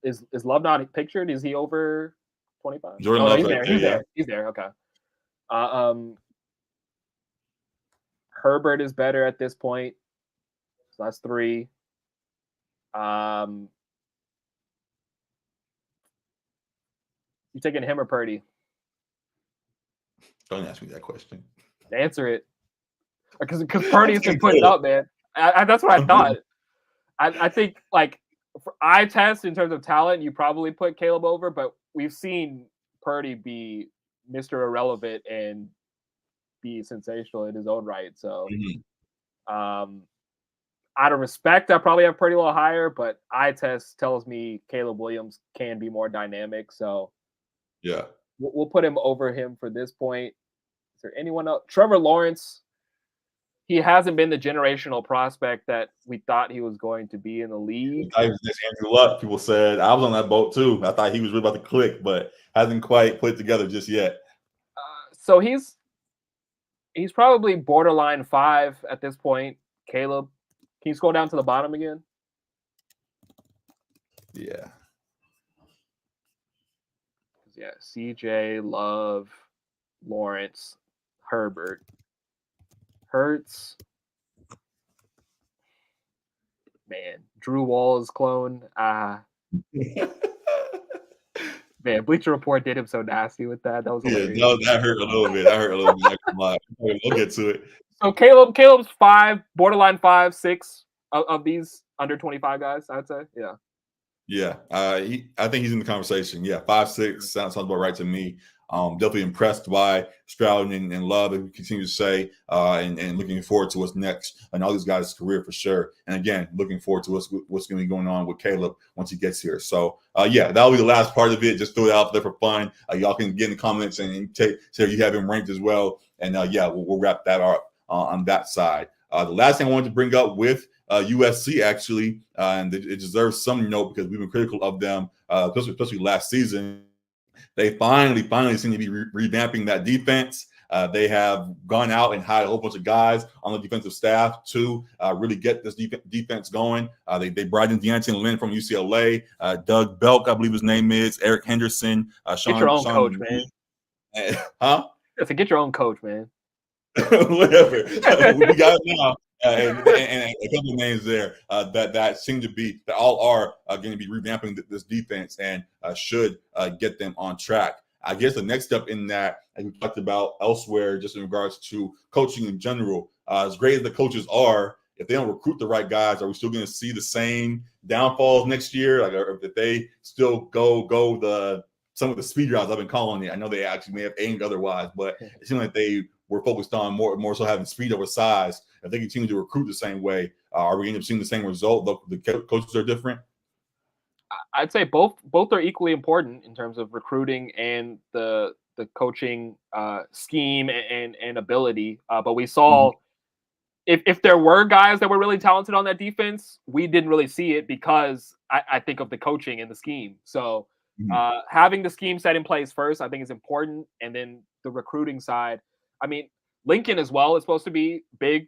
Is Love not pictured? Is he over 25? Jordan Love, he's there. He's there. Okay. Herbert is better at this point. So that's 3. You taking him or Purdy? Don't ask me that question. Answer it. Because Purdy's been putting up, man. That's what I thought. I think, like, for eye test in terms of talent, you probably put Caleb over, but we've seen Purdy be Mr. Irrelevant and be sensational in his own right. So, out of respect, I probably have Purdy a little higher, but eye test tells me Caleb Williams can be more dynamic. So, yeah, we'll put him over him for this point. Is there anyone else? Trevor Lawrence. He hasn't been the generational prospect that we thought he was going to be in the league. I was just Andrew Luck. People said I was on that boat too. I thought he was really about to click, but hasn't quite put it together just yet. So he's probably borderline 5 at this point. Caleb, can you scroll down to the bottom again? Yeah. Yeah, CJ, Love, Lawrence, Herbert. Hurts, man. Drew Wall's clone. Man, Bleacher Report did him so nasty with that. That was hilarious. No, that hurt a little bit. We'll get to it. So Caleb's 5, borderline 5, 6 of these under 25 guys. I'd say, yeah. Yeah, I think he's in the conversation. Yeah, 5, 6 sounds about right to me. Definitely impressed by Stroud and Love, as we continue to say, and looking forward to what's next and all these guys' career for sure. And again, looking forward to what's going to be going on with Caleb once he gets here. So, that'll be the last part of it. Just throw it out there for fun. Y'all can get in the comments and say you have him ranked as well. And we'll wrap that up on that side. The last thing I wanted to bring up with USC actually, and it deserves some note because we've been critical of them, especially last season. they finally seem to be revamping that defense. They have gone out and hired a whole bunch of guys on the defensive staff to really get this defense going. They brought in Deontay Lynn from UCLA, Doug Belk, I believe his name is, Eric Henderson, Get your own coach, man. Huh? Yes, get your own coach, man. Whatever. We got it now. And a couple of names there that seem to be that all are going to be revamping this defense and should get them on track. I guess the next step in that, as we talked about elsewhere, just in regards to coaching in general, as great as the coaches are, if they don't recruit the right guys, are we still going to see the same downfalls next year? Like, or if they still go some of the speed routes I've been calling it. I know they actually may have aimed otherwise, but it seemed like they were focused on more so having speed over size. If they continue to recruit the same way, are we going to end up seeing the same result? The coaches are different. I'd say both are equally important in terms of recruiting and the coaching scheme and ability. But we saw if there were guys that were really talented on that defense, we didn't really see it because I think of the coaching and the scheme. So having the scheme set in place first, I think is important, and then the recruiting side. I mean, Lincoln as well is supposed to be a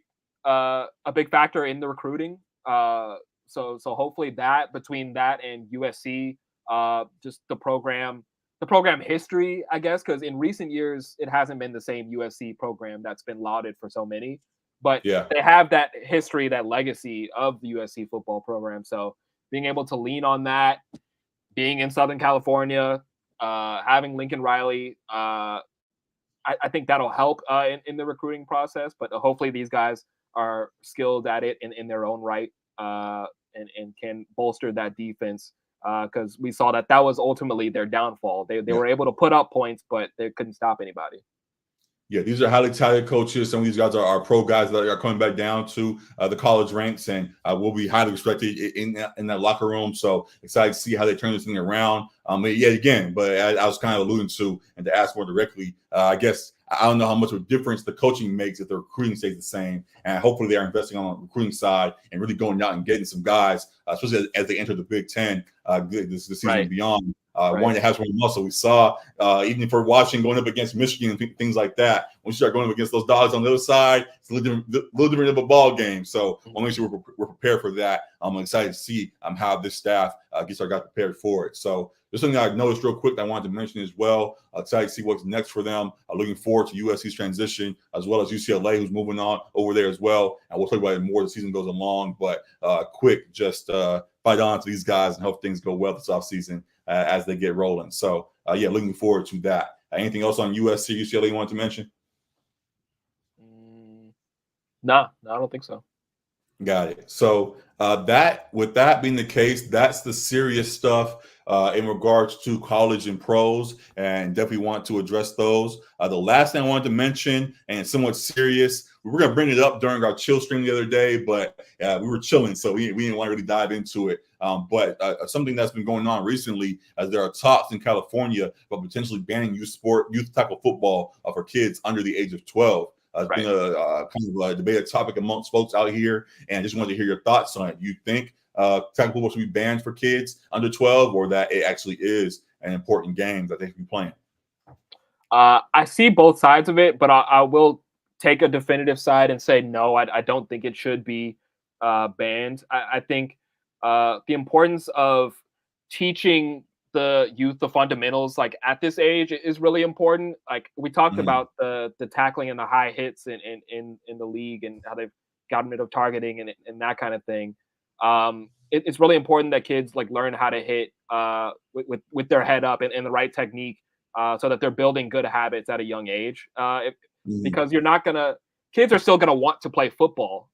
big factor in the recruiting. So hopefully that between that and USC, just the program history, I guess, because in recent years it hasn't been the same USC program that's been lauded for so many, but they have that history, that legacy of the USC football program. So being able to lean on that, being in Southern California, having Lincoln Riley, I think that'll help in the recruiting process. But hopefully these guys are skilled at it in their own right. And can bolster that defense because we saw that was ultimately their downfall. They were able to put up points, but they couldn't stop anybody. Yeah, these are highly talented coaches. Some of these guys are pro guys that are coming back down to the college ranks and will be highly respected in that locker room. So excited to see how they turn this thing around. But I was kind of alluding to, and to ask more directly, I guess I don't know how much of a difference the coaching makes if the recruiting stays the same. And hopefully they are investing on the recruiting side and really going out and getting some guys, especially as they enter the Big Ten this season and beyond. One that has more muscle. We saw even for Washington going up against Michigan and things like that. When you start going up against those dogs on the other side, it's a little different of a ball game. So I want to make sure we're prepared for that. I'm excited to see how this staff gets our guys prepared for it. So there's something I noticed real quick that I wanted to mention as well. Excited to see what's next for them. Looking forward to USC's transition as well as UCLA, who's moving on over there as well. And we'll talk about it more as the season goes along. But fight on to these guys and hope things go well this offseason as they get rolling. So, looking forward to that. Anything else on USC, UCLA you wanted to mention? No, I don't think so. Got it. So with that being the case, that's the serious stuff in regards to college and pros, and definitely want to address those. The last thing I wanted to mention, and somewhat serious, we were going to bring it up during our chill stream the other day, but we were chilling, so we didn't want to really dive into it. But something that's been going on recently, as there are talks in California about potentially banning youth tackle football for kids under the age of 12. It's been a kind of a debated topic amongst folks out here, and I just wanted to hear your thoughts on it. You think tackle football should be banned for kids under 12, or that it actually is an important game that they can be playing? I see both sides of it, but I will take a definitive side and say no, I don't think it should be banned. I think the importance of teaching the youth the fundamentals like at this age is really important. Like we talked about the tackling and the high hits in the league and how they've gotten rid of targeting and that kind of thing. It's really important that kids like learn how to hit with their head up and the right technique so that they're building good habits at a young age. Because kids are still gonna want to play football.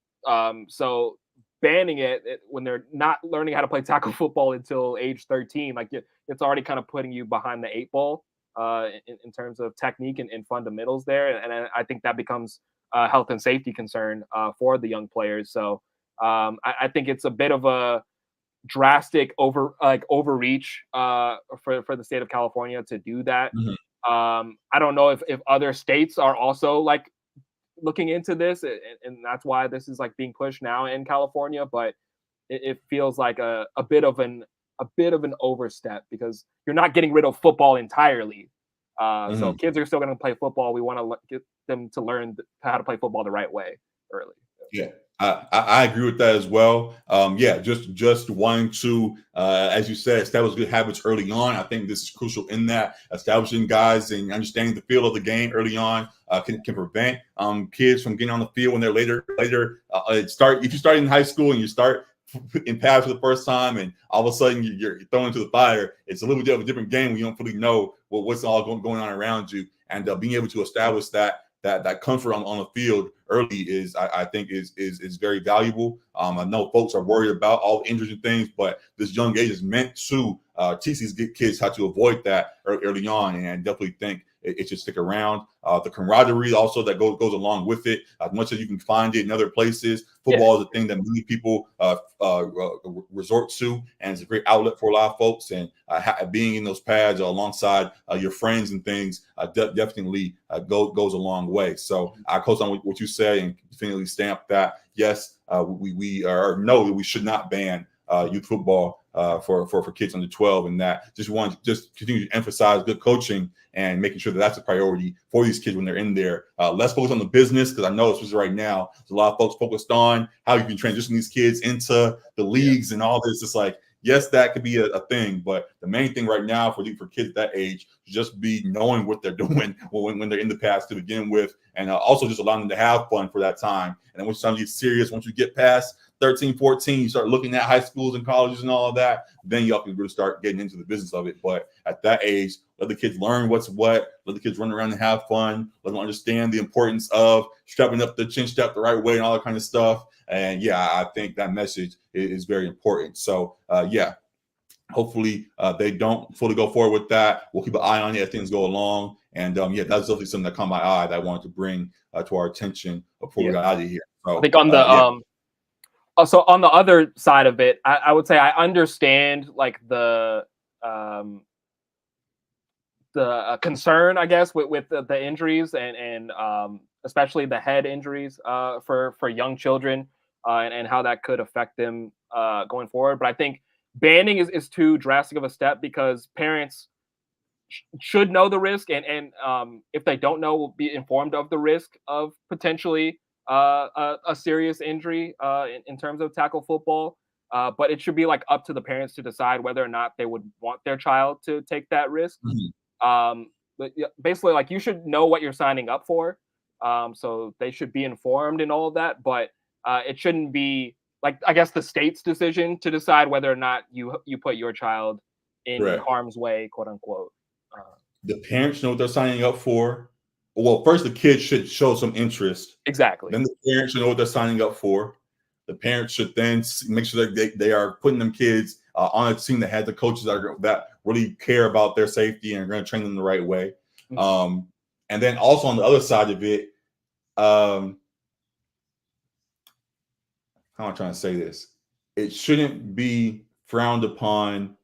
So banning it when they're not learning how to play tackle football until age 13, like it's already kind of putting you behind the 8 ball in terms of technique and fundamentals there. And I think that becomes a health and safety concern for the young players. So I think it's a bit of a drastic overreach for the state of California to do that. I don't know if other states are also like looking into this, and that's why this is like being pushed now in California. But it feels like a bit of an a bit of an overstep because you're not getting rid of football entirely. So kids are still going to play football. We want to get them to learn how to play football the right way early. Yeah, I agree with that as well. Yeah, just wanting to, as you said, establish good habits early on. I think this is crucial in that establishing guys and understanding the feel of the game early on can prevent kids from getting on the field when they're later start. If you start in high school and you start in pads for the first time, and all of a sudden you're thrown into the fire, it's a little bit of a different game when you don't fully know what's all going on around you, and being able to establish that comfort on the field early is, I think, is very valuable. I know folks are worried about all the injuries and things, but this young age is meant to teach these kids how to avoid that early on, and I definitely think it should stick around. The camaraderie also that goes along with it, as much as you can find it in other places. Football is a thing that many people resort to, and it's a great outlet for a lot of folks. And being in those pads alongside your friends and things definitely goes a long way. So I co-sign what you say and definitely stamp that. Yes, we know that we should not ban youth football for kids under 12, and that just continue to emphasize good coaching and making sure that that's a priority for these kids when they're in there. Less focus on the business, because I know especially right now, there's a lot of folks focused on how you can transition these kids into the leagues and all this. It's like, yes, that could be a thing, but the main thing right now for kids that age is just be knowing what they're doing when they're in the past to begin with, and also just allowing them to have fun for that time. And then once you get serious, once you get past 13, 14, you start looking at high schools and colleges and all of that, then y'all can really start getting into the business of it. But at that age, let the kids learn what's what, let the kids run around and have fun, let them understand the importance of strapping up the chin strap the right way and all that kind of stuff. And yeah, I think that message is very important. So yeah, hopefully they don't fully go forward with that. We'll keep an eye on it as things go along. And yeah, that's definitely something that caught my eye that I wanted to bring to our attention before we got out of here. So I think on the so on the other side of it, I would say I understand like the concern, I guess, with the injuries and especially the head injuries for young children and how that could affect them going forward. But I think banning is too drastic of a step because parents should know the risk, and if they don't know, will be informed of the risk of potentially a serious injury in terms of tackle football. But it should be like up to the parents to decide whether or not they would want their child to take that risk. But basically, like, you should know what you're signing up for. So they should be informed and all of that. But it shouldn't be like, I guess, the state's decision to decide whether or not you put your child in harm's way, quote unquote. The parents know what they're signing up for. Well, first the kids should show some interest. Exactly. Then the parents should know what they're signing up for. The parents should then make sure that they are putting them kids on a team that has the coaches that really care about their safety and are going to train them the right way. And then also on the other side of it, how am I trying to say this? It shouldn't be frowned upon.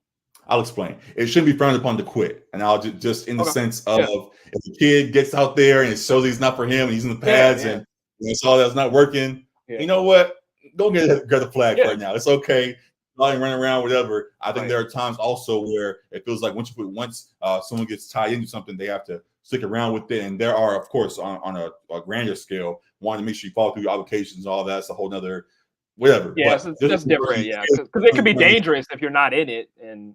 I'll explain. It shouldn't be frowned upon to quit. And I'll just in the sense of if the kid gets out there and it shows he's not for him and he's in the pads and it's all that's not working, you know what? Go get the flag right now. It's okay. Run around, whatever. I think there are times also where it feels like once someone gets tied into something, they have to stick around with it. And there are, of course, on a grander scale, wanting to make sure you follow through your obligations, all that's a whole nother whatever. Yeah, but that's different. Yeah, because it could be dangerous if you're not in it. And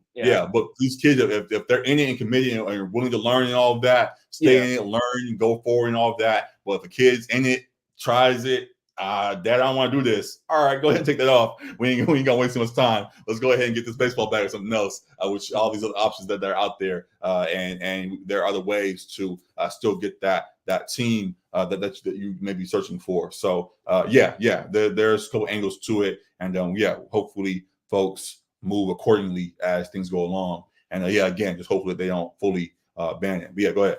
but these kids, if they're in it and committed and are willing to learn and all of that, stay in it, learn, and go forward and all of that. But if a kid's in it, tries it, Dad, I don't want to do this. All right, go ahead and take that off. We ain't gonna waste too much time. Let's go ahead and get this baseball bat or something else. Which all these other options that are out there, and there are other ways to still get that team that you may be searching for. So there's a couple angles to it, and hopefully folks move accordingly as things go along. And again, just hopefully they don't fully ban it. But go ahead.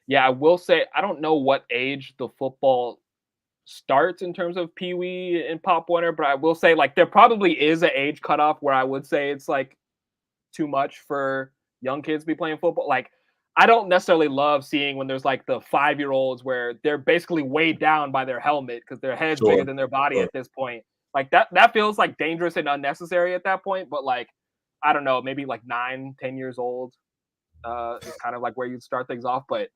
Yeah, I will say I don't know what age the football starts in terms of Pee Wee and Pop Warner, but I will say like there probably is an age cutoff where I would say it's like too much for young kids to be playing football. Like, I don't necessarily love seeing when there's like the 5-year-olds where they're basically weighed down by their helmet because their head's bigger than their body at this point. Like that feels like dangerous and unnecessary at that point. But like, I don't know, maybe like 9, 10 years old. Is kind of like where you'd start things off. But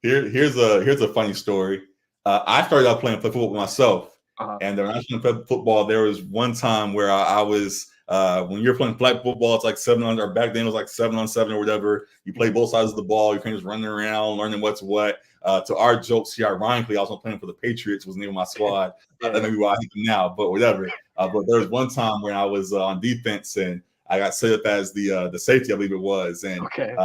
here's a funny story. I started out playing football myself, uh, and when I was playing football, there was one time where I was when you're playing flag football, it's like 7-on, or back then it was like 7-on-7 or whatever. You play both sides of the ball. You're kind of just running around, learning what's what. To our jokes here, ironically, I was playing for the Patriots, was the name of my squad. yeah. That may be why I hate them now, but whatever. But there was one time when I was on defense and I got set up as the safety, I believe it was, and Okay.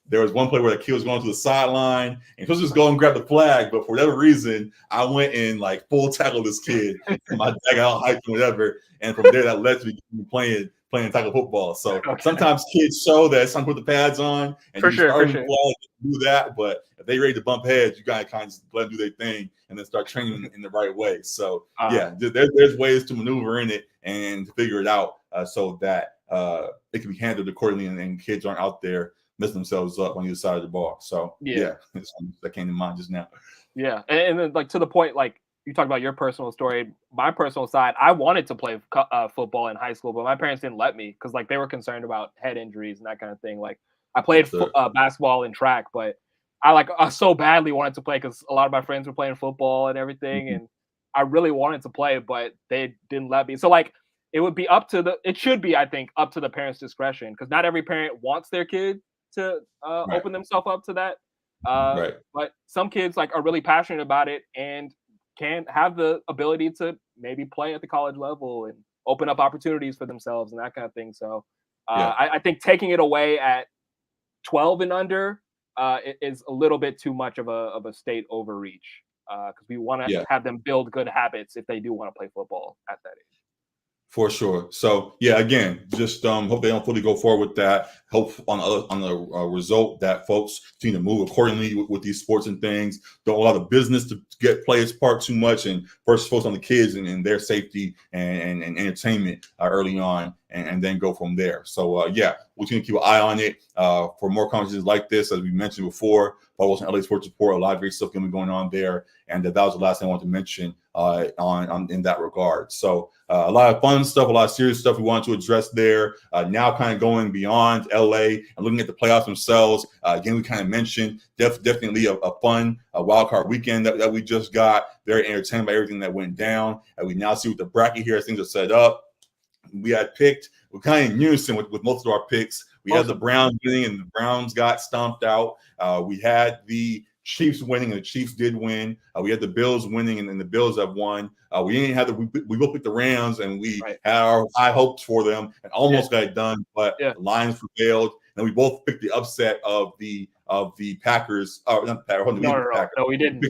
there was one play where the kid was going to the sideline and he was just go and grab the flag, but for whatever reason, I went and like full tackle this kid. And my dad got all hyped and whatever, and from there that led to me playing tackle football. So sometimes kids show that some put the pads on and For you sure, start for sure. to do that, but if they ready to bump heads, you gotta kind of just let them do their thing and then start training in the right way. So yeah, there's ways to maneuver in it and to figure it out so that it can be handled accordingly and kids aren't out there messing themselves up on either side of the ball. So yeah, that came to mind just now. Yeah, and then like to the point, like you talked about your personal story. My personal side, I wanted to play football in high school, but my parents didn't let me because like they were concerned about head injuries and that kind of thing. Like I played basketball and track, but I so badly wanted to play because a lot of my friends were playing football and everything, and I really wanted to play, but they didn't let me. So like it should be, I think, up to the parents' discretion because not every parent wants their kid to open themselves up to that. But some kids like are really passionate about it and can have the ability to maybe play at the college level and open up opportunities for themselves and that kind of thing. So I think taking it away at 12 and under is a little bit too much of a state overreach because we want to have them build good habits if they do want to play football at that age. For sure. So yeah, again, just hope they don't fully go forward with that. Hope on the result that folks continue to move accordingly with these sports and things. Don't allow the business to get play its part too much, and first focus on the kids and their safety and entertainment early on, and then go from there. So yeah, we're going to keep an eye on it for more conversations like this, as we mentioned before. Follow us on LA Sports Report. A lot of great stuff going to be going on there, and that was the last thing I wanted to mention on in that regard. So a lot of fun stuff, a lot of serious stuff we wanted to address there. Now kind of going beyond LA and looking at the playoffs themselves. Again, we kind of mentioned definitely a fun wild card weekend that we just got. Very entertained by everything that went down. And we now see with the bracket here as things are set up. We had picked, we're kind of in unison with most of our picks. We had the Browns winning, and the Browns got stomped out. We had the Chiefs winning, and the Chiefs did win. We had the Bills winning, and the Bills have won. We didn't have we both picked the Rams, and we had our high hopes for them, and almost got it done. But the Lions prevailed, and we both picked the upset of the Packers. Not the Packers. No, we didn't.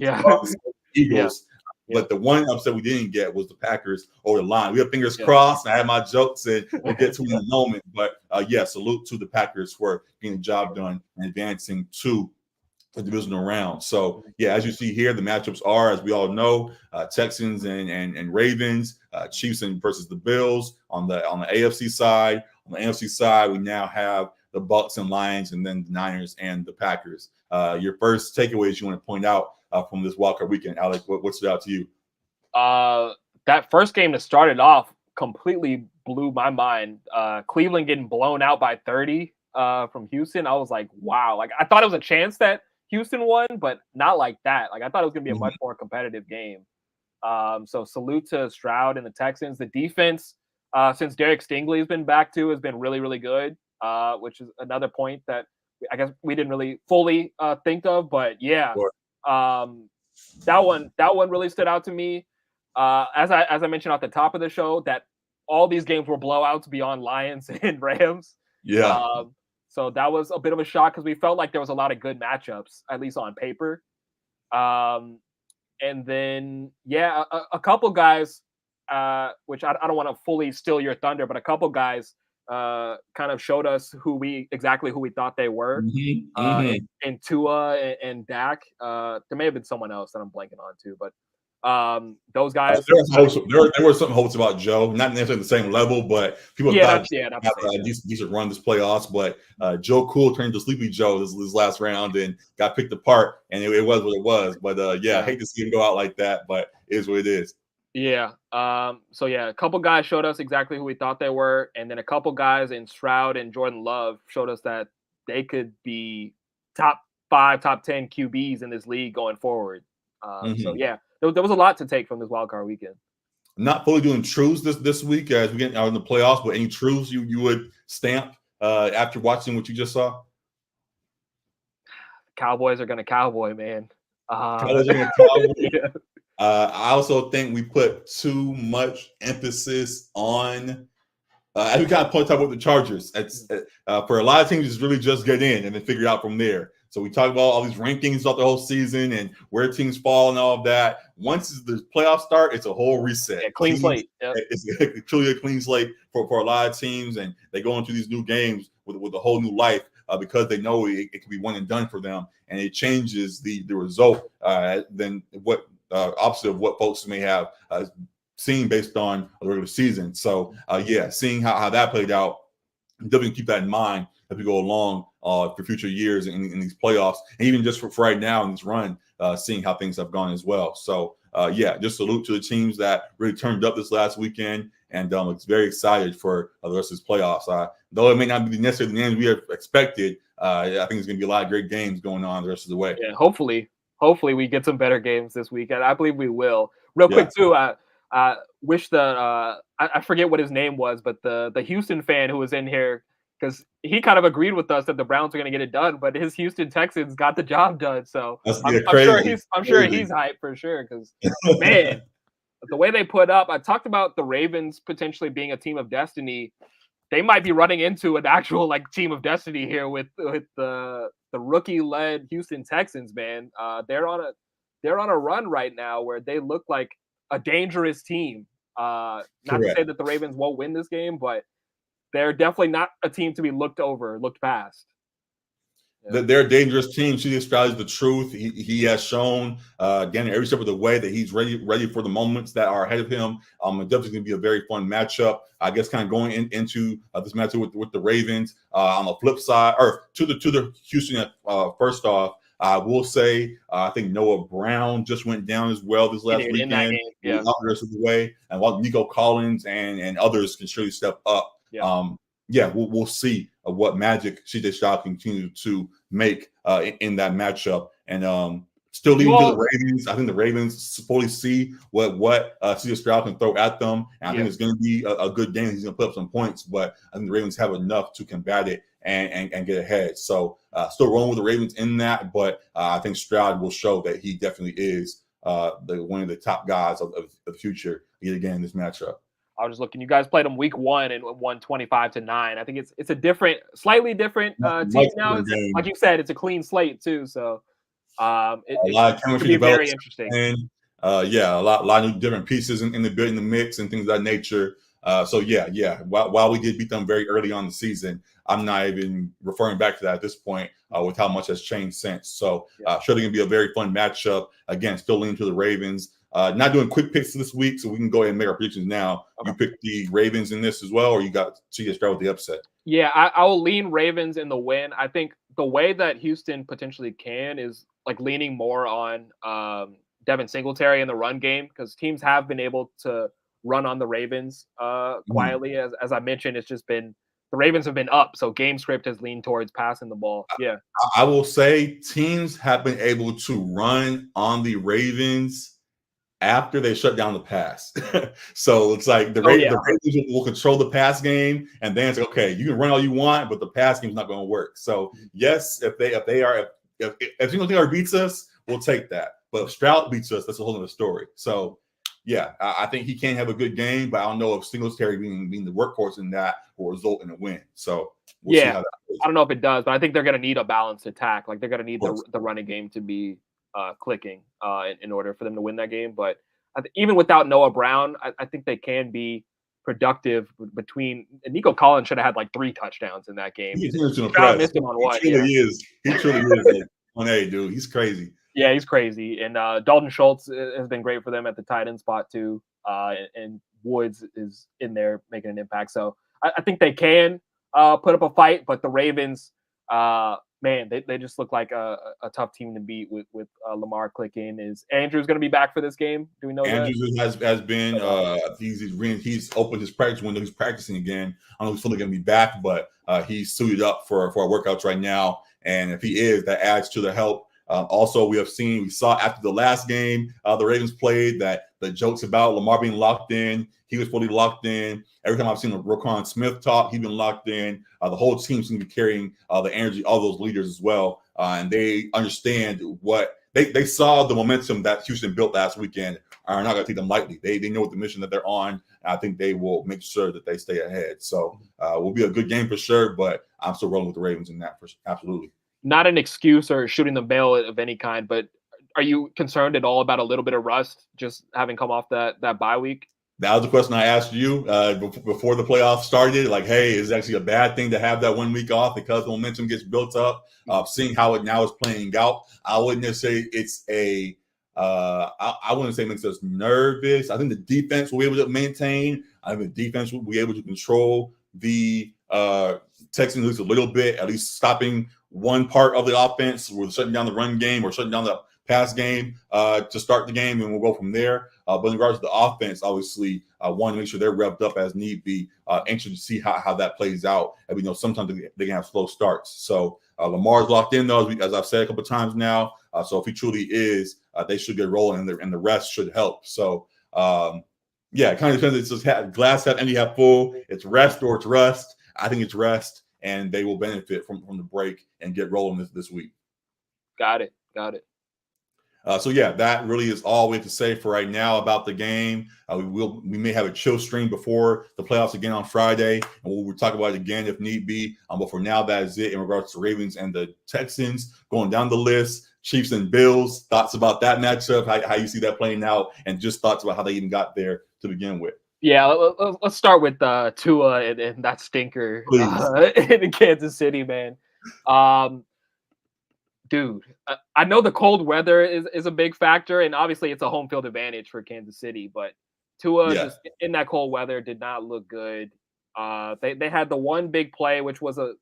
Eagles. But the one upset we didn't get was the Packers over the line. We have fingers crossed. I had my jokes, and we'll get to it in a moment. But salute to the Packers for getting the job done and advancing to the divisional round. So as you see here, the matchups are, as we all know, Texans and Ravens, Chiefs versus the Bills on the AFC side. On the NFC side, we now have the Bucs and Lions, and then the Niners and the Packers. Your first takeaways you want to point out from this wildcard weekend, Alec? What stood out to you? That first game that started off completely blew my mind. Cleveland getting blown out by 30 from Houston. I was like, wow. Like I thought it was a chance that Houston won, but not like that. Like I thought it was going to be a much more competitive game. So salute to Stroud and the Texans. The defense, since Derek Stingley has been back too, has been really, really good, which is another point that I guess we didn't really fully think of. But that one really stood out to me. As I mentioned at the top of the show, that all these games were blowouts beyond Lions and Rams. So that was a bit of a shock because we felt like there was a lot of good matchups, at least on paper. And then a couple guys, which I don't want to fully steal your thunder, but a couple guys kind of showed us who we thought they were. And Tua and Dak. There may have been someone else that I'm blanking on too, but those guys. There were some hopes about Joe, not necessarily the same level, but people thought he had a decent run this playoffs. But Joe Cool turned to Sleepy Joe this last round and got picked apart, and it was what it was. But I hate to see him go out like that, but it is what it is. Yeah. So yeah, a couple guys showed us exactly who we thought they were, and then a couple guys in Stroud and Jordan Love showed us that they could be top 5, top 10 QBs in this league going forward. So Mhm. yeah, there was a lot to take from this wild card weekend. Not fully doing truths this week as we get out in the playoffs, but any truths you would stamp after watching what you just saw? Cowboys are gonna cowboy, man. Cowboys are going to Cowboys. Yeah. I also think we put too much emphasis on. As we kind of point talk about the Chargers, it's, for a lot of teams, it's really just get in and then figure it out from there. So we talk about all these rankings throughout the whole season and where teams fall and all of that. Once the playoffs start, it's a whole reset. Yeah, clean Teams, slate. Yep. it's truly a clean slate for a lot of teams, and they go into these new games with a whole new life because they know it can be one and done for them, and it changes the result than what opposite of what folks may have seen based on the regular season. So yeah, seeing how that played out, definitely keep that in mind as we go along for future years in these playoffs, and even just for right now in this run, seeing how things have gone as well. So yeah, just salute to the teams that really turned up this last weekend, and it's very excited for the rest of this playoffs. Though it may not be necessarily the end we have expected, I think there's going to be a lot of great games going on the rest of the way. Yeah, hopefully we get some better games this weekend. I believe we will. Real Yeah. quick too, I wish I forget what his name was, but the Houston fan who was in here, because he kind of agreed with us that the Browns are going to get it done, but his Houston Texans got the job done. So I'm Crazy. sure he's hyped for sure. Because man, the way they put up, I talked about the Ravens potentially being a team of destiny. They might be running into an actual like team of destiny here with the rookie led Houston Texans. Man, they're on a run right now where they look like a dangerous team. Not to say that the Ravens won't win this game, but they're definitely not a team to be looked past. Yeah. They're a dangerous team. CJ Stroud is the truth. He has shown again every step of the way that he's ready for the moments that are ahead of him. It's definitely going to be a very fun matchup. I guess kind of going into this matchup with the Ravens. On the flip side, or to the Houston. First off, I will say I think Noah Brown just went down as well this last weekend. Yeah, the rest of the way, and while Nico Collins and others can surely step up. Yeah, we'll see what magic CJ Stroud can continue to make in that matchup. And still leading to the Ravens. I think the Ravens fully see what CJ Stroud can throw at them. And I think it's going to be a good game. He's going to put up some points, but I think the Ravens have enough to combat it and get ahead. So still rolling with the Ravens in that, but I think Stroud will show that he definitely is one of the top guys of the future yet again in this matchup. I was just looking. You guys played them week 1 and won 25-9. I think it's a slightly different team now. Like you said, it's a clean slate too. So it could be very interesting. And yeah, a lot of different pieces in the mix and things of that nature. So yeah. While we did beat them very early on the season, I'm not even referring back to that at this point with how much has changed since. So surely going to be a very fun matchup. Again, still leaning to the Ravens. Not doing quick picks this week, so we can go ahead and make our predictions now. Okay. You picked the Ravens in this as well, or you got CJ Stroud with the upset? Yeah, I will lean Ravens in the win. I think the way that Houston potentially can is like leaning more on Devin Singletary in the run game, because teams have been able to run on the Ravens quietly. As I mentioned, it's just been the Ravens have been up, so game script has leaned towards passing the ball. Yeah, I will say teams have been able to run on the Ravens after they shut down the pass. So it's like the Ravens will control the pass game, and then it's like, okay, you can run all you want, but the pass game is not going to work. So yes, if Singletary beats us, we'll take that. But if Stroud beats us, that's a whole other story. So yeah, I think he can have a good game, but I don't know if Singletary being the workhorse in that will result in a win. So we'll see how that goes. I don't know if it does, but I think they're going to need a balanced attack. Like they're going to need the running game to be clicking in order for them to win that game. But even without Noah Brown, I think they can be productive between. Nico Collins should have had like 3 touchdowns in that game. He missed him on one. He truly is. He truly is on A, dude. He's crazy. Yeah, he's crazy. And Dalton Schultz has been great for them at the tight end spot too. And Woods is in there making an impact. So I think they can put up a fight, but the Ravens, man, man, they just look like a tough team to beat with Lamar clicking. Is Andrews going to be back for this game? Do we know that? Andrews has been he's opened his practice window. He's practicing again. I don't know if he's fully going to be back, but he's suited up for our workouts right now. And if he is, that adds to the help. Also, we saw after the last game the Ravens played that the jokes about Lamar being locked in. He was fully locked in. Every time I've seen Roquan Smith talk, he's been locked in. The whole team seems to be carrying the energy, all those leaders as well. And they understand what they saw the momentum that Houston built last weekend. Are not going to take them lightly. They know what the mission that they're on. I think they will make sure that they stay ahead. So will be a good game for sure. But I'm still rolling with the Ravens in that, absolutely. Not an excuse or shooting the bail of any kind, but are you concerned at all about a little bit of rust just having come off that bye week? That was the question I asked you before the playoffs started. Like, hey, is it actually a bad thing to have that 1 week off because the momentum gets built up? Seeing how it now is playing out, I wouldn't say it's a I wouldn't say it makes us nervous. I think the defense will be able to maintain. I think the defense will be able to control the Texans at least a little bit, at least stopping one part of the offense. We're shutting down the run game or shutting down the pass game to start the game, and we'll go from there. But in regards to the offense, obviously, want to make sure they're revved up as need be. Anxious to see how that plays out. And we know sometimes they can have slow starts. So Lamar's locked in, though, as I've said a couple of times now. So if he truly is, they should get rolling, and the rest should help. So, yeah, it kind of depends. It's just glass half empty, half full. It's rest or it's rust. I think it's rest, and they will benefit from the break and get rolling this week. Got it. So yeah, that really is all we have to say for right now about the game. We may have a chill stream before the playoffs again on Friday, and we'll talk about it again if need be. But for now, that is it in regards to Ravens and the Texans. Going down the list, Chiefs and Bills. Thoughts about that matchup? How you see that playing out, and just thoughts about how they even got there to begin with. Yeah, let's start with Tua and that stinker in Kansas City, man. Dude, I know the cold weather is a big factor, and obviously it's a home field advantage for Kansas City, but Tua just in that cold weather did not look good. They had the one big play, which was a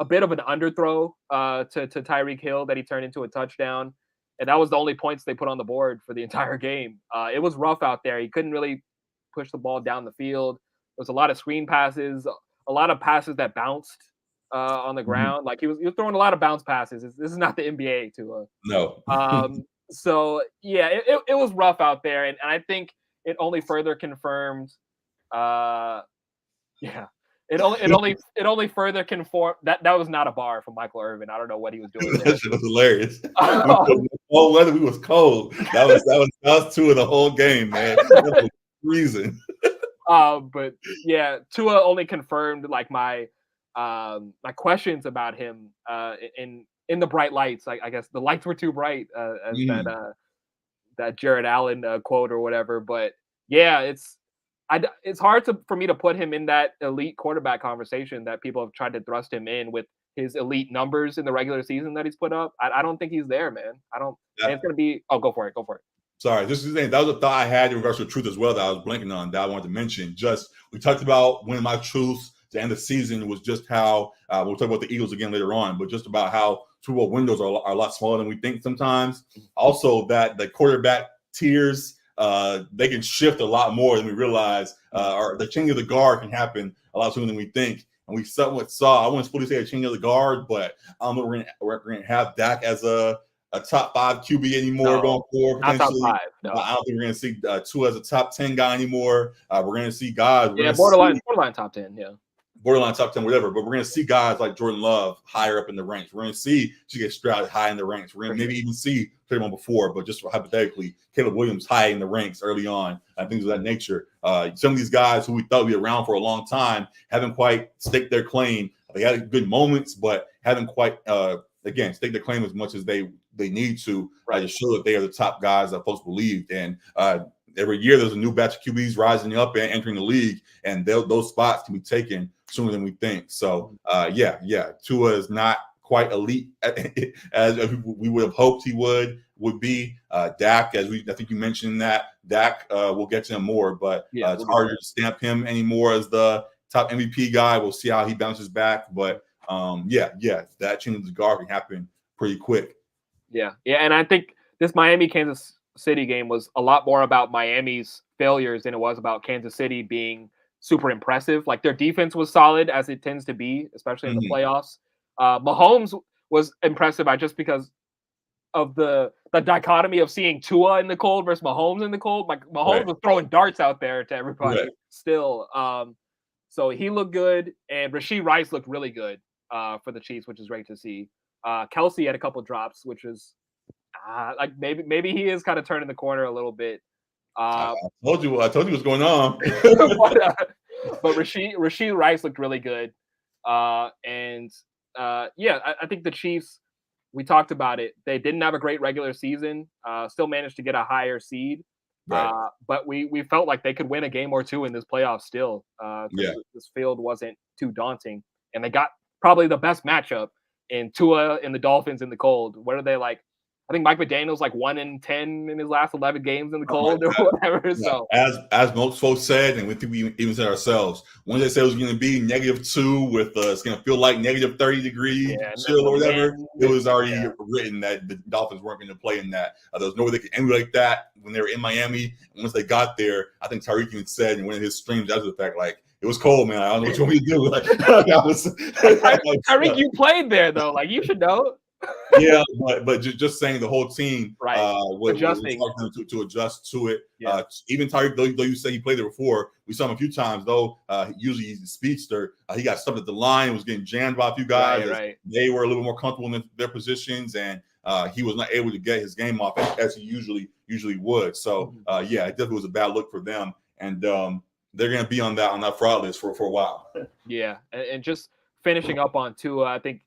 bit of an underthrow to Tyreek Hill that he turned into a touchdown, and that was the only points they put on the board for the entire game. It was rough out there. He couldn't really push the ball down the field. There was a lot of screen passes, a lot of passes that bounced on the ground. Like he was throwing a lot of bounce passes. This is not the NBA to no. So yeah, it was rough out there, and I think it only further confirmed. It only further confirmed that was not a bar from Michael Irvin. I don't know what he was doing there. That was hilarious. Cold weather, we was cold. That was two of the whole game, man. Reason. But yeah, Tua only confirmed like my questions about him in the bright lights. I guess the lights were too bright, as that Jared Allen quote or whatever. But yeah, it's hard for me to put him in that elite quarterback conversation that people have tried to thrust him in with his elite numbers in the regular season that he's put up. I don't think he's there, man. I don't. Yeah. And it's gonna be. Oh, go for it. Sorry, this is the thing. That was a thought I had in regards to truth as well that I was blanking on that I wanted to mention. Just we talked about one of my truths to end the season was just how we'll talk about the Eagles again later on, but just about how Super Bowl windows are a lot smaller than we think sometimes. Also, that the quarterback tiers they can shift a lot more than we realize, or the change of the guard can happen a lot sooner than we think. And we somewhat saw. I wouldn't fully say a change of the guard, but I don't know we're gonna have Dak as a top 5 QB anymore going forward. Not top 5. No. I don't think we're going to see Tua as a top 10 guy anymore. We're going to see guys. Borderline top 10. Yeah. Borderline top 10, whatever. But we're going to see guys like Jordan Love higher up in the ranks. We're going to see C.J. Stroud high in the ranks. We're going to maybe even see Trayvon before, but just hypothetically, Caleb Williams high in the ranks early on, things of that nature. Some of these guys who we thought would be around for a long time haven't quite staked their claim. They had good moments, but haven't quite, stake their claim as much as they need to show that they are the top guys that folks believed. And every year there's a new batch of QBs rising up and entering the league, and those spots can be taken sooner than we think. So, Tua is not quite elite as we would have hoped he would be. Dak, I think you mentioned that. Dak, we'll get to him more, but it's harder to stamp him anymore as the top MVP guy. We'll see how he bounces back, but that change of the guard can happen pretty quick. Yeah, and I think this Miami Kansas City game was a lot more about Miami's failures than it was about Kansas City being super impressive. Like their defense was solid as it tends to be, especially in the playoffs. Mahomes was impressive just because of the dichotomy of seeing Tua in the cold versus Mahomes in the cold. Like Mahomes was throwing darts out there to everybody still. So he looked good, and Rashee Rice looked really good for the Chiefs, which is great to see. Kelsey had a couple drops, which is like maybe he is kind of turning the corner a little bit. I told you what's going on. but Rashee Rice looked really good, I think the Chiefs. We talked about it. They didn't have a great regular season. Still managed to get a higher seed. Right. But we felt like they could win a game or two in this playoff still. This field wasn't too daunting, and they got probably the best matchup in Tua and the Dolphins in the cold. What are they like? I think Mike McDaniel's like 1-10 in his last 11 games in the cold or whatever. Yeah. So as most folks said, and we think we even said ourselves, when they said it was going to be -2 with it's going to feel like -30 degree chill or whatever, it was already written that the Dolphins weren't going to play in that. There was no way they could emulate that when they were in Miami. And once they got there, I think Tyreek even said in one of his streams after the fact, like, it was cold, man. I don't know what you want me to do. Like, Tyreek, you played there though. Like, you should know. Yeah, but just saying the whole team was adjusting to adjust to it. Yeah. Even Tyreek, though you say he played there before, we saw him a few times. Though usually he's a speedster. He got stuck at the line, was getting jammed by a few guys. Right. They were a little more comfortable in their positions, and he was not able to get his game off as he usually would. So it definitely was a bad look for them, and they're going to be on that fraud list for a while. Yeah, and just finishing up on Tua, I think.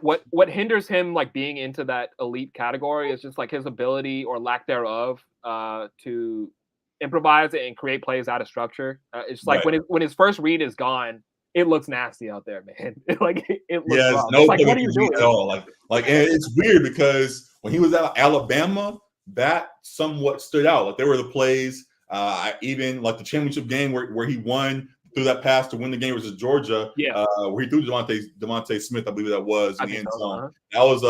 What hinders him like being into that elite category is just like his ability or lack thereof to improvise and create plays out of structure. It's like when his first read is gone, it looks nasty out there, man. It looks rough. No, it's like, what are you doing at all? Like, and it's weird because when he was at Alabama, that somewhat stood out. Like there were the plays, even like the championship game where he won threw that pass to win the game versus Georgia, where he threw Devontae Smith, I believe that was, in the end zone. That was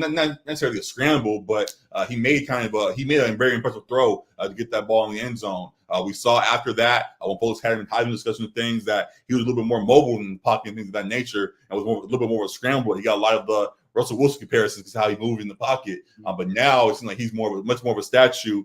not necessarily a scramble, but he made a very impressive throw to get that ball in the end zone. We saw after that, when folks had him having discussion of things, that he was a little bit more mobile in the pocket and things of that nature, and was a little bit more of a scrambler. He got a lot of the Russell Wilson comparisons because how he moved in the pocket, but now it seems like he's much more of a statue.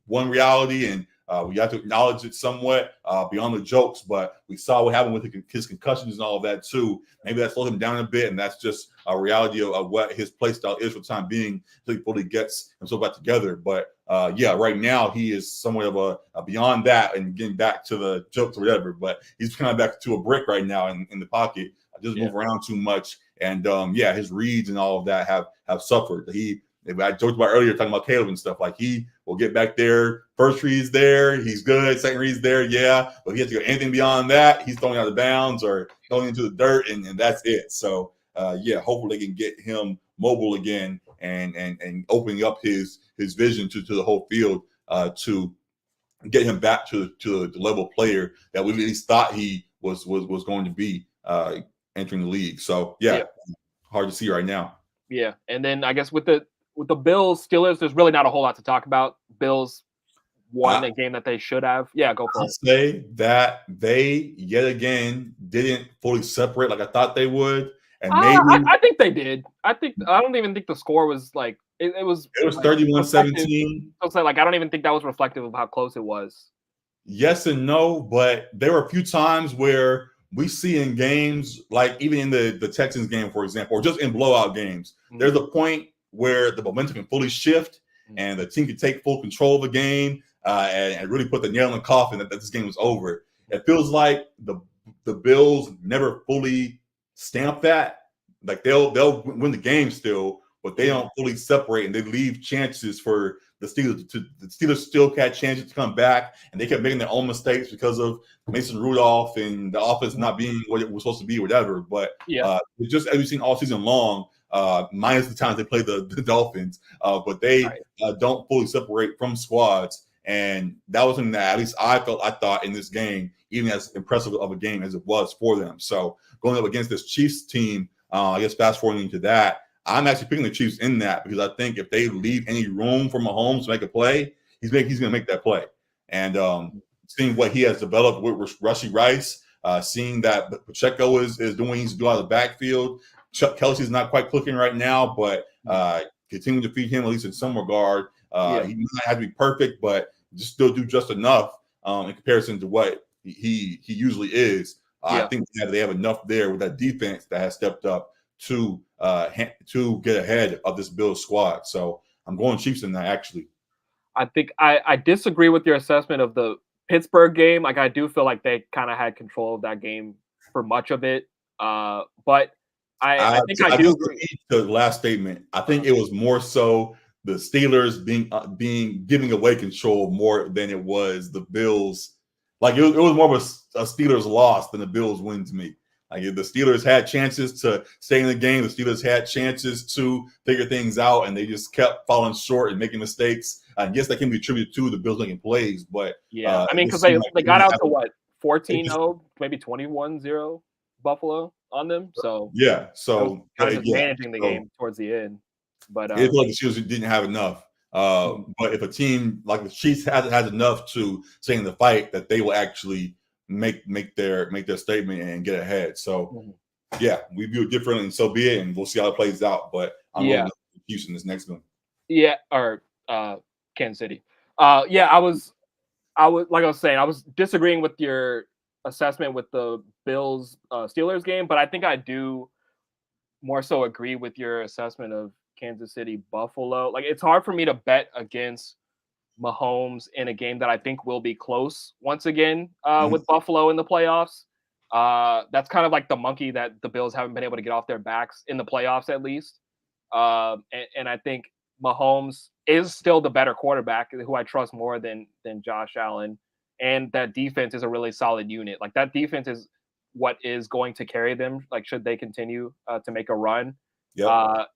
One reality, and we have to acknowledge it somewhat beyond the jokes, but we saw what happened with his concussions and all of that too. Maybe that slowed him down a bit, and that's just a reality of what his play style is for the time being until he fully gets himself back together. But right now he is somewhat of a beyond that and getting back to the jokes or whatever. But he's kind of back to a brick right now in the pocket. Just move around too much, and his reads and all of that have suffered. I joked about earlier talking about Caleb and stuff. Like he will get back there. First read's there, he's good. Second read's there, but if he has to go anything beyond that, he's throwing out of bounds or going into the dirt, and that's it. So hopefully they can get him mobile again and opening up his vision to the whole field to get him back to the level player that we at least thought he was going to be entering the league. So hard to see right now. Yeah, and then I guess with the Bills Steelers, there's really not a whole lot to talk about. Bills won a game that they should have. Yeah, go for it. I'll say that they yet again didn't fully separate like I thought they would, and maybe I think they did. I don't even think the score was like it was. It was 31-17. So I don't even think that was reflective of how close it was. Yes and no, but there were a few times where we see in games, like even in the Texans game, for example, or just in blowout games, there's a point where the momentum can fully shift and the team can take full control of the game and really put the nail in the coffin that this game was over. It feels like the Bills never fully stamp that. Like they'll win the game still, but they don't fully separate and they leave chances for the Steelers. The Steelers still had chances to come back, and they kept making their own mistakes because of Mason Rudolph and the offense not being what it was supposed to be, whatever. But just as we've seen all season long, minus the times they play the Dolphins, but they don't fully separate from squads. And that was something that at least I thought in this game, even as impressive of a game as it was for them. So going up against this Chiefs team, I guess fast forwarding to that, I'm actually picking the Chiefs in that because I think if they leave any room for Mahomes to make a play, he's going to make that play. And seeing what he has developed with Rashee Rice, seeing that Pacheco is doing, he's doing out of the backfield. Chuck Kelsey's not quite clicking right now, but continue to feed him at least in some regard. He might have to be perfect, but just still do just enough in comparison to what he usually is. I think they have enough there with that defense that has stepped up to get ahead of this Bills squad. So I'm going Chiefs in that, actually. I think I disagree with your assessment of the Pittsburgh game. Like, I do feel like they kind of had control of that game for much of it. But I think I do agree. To the last statement, I think it was more so the Steelers giving away control more than it was the Bills. Like, it was more of a Steelers loss than a Bills win to me. Like, if the Steelers had chances to stay in the game, the Steelers had chances to figure things out, and they just kept falling short and making mistakes. I guess that can be attributed to the Bills making plays, but I mean, because they got out to what, 14-0, maybe 21-0 Buffalo on them. So so kind of just managing the game towards the end. But it's like the Steelers didn't have enough. But if a team like the Chiefs has enough to stay in the fight, that they will actually make their statement and get ahead. So we view it differently, and so be it, and we'll see how it plays out. But I'm going to Houston this next one. Or Kansas City. I was like I was saying, I was disagreeing with your assessment with the Bills Steelers game, but I think I do more so agree with your assessment of Kansas City Buffalo. Like, it's hard for me to bet against Mahomes in a game that I think will be close once again with Buffalo in the playoffs. That's kind of like the monkey that the Bills haven't been able to get off their backs in the playoffs, at least. And I think Mahomes is still the better quarterback, who I trust more than Josh Allen. And that defense is a really solid unit. Like, that defense is what is going to carry them, like, should they continue to make a run.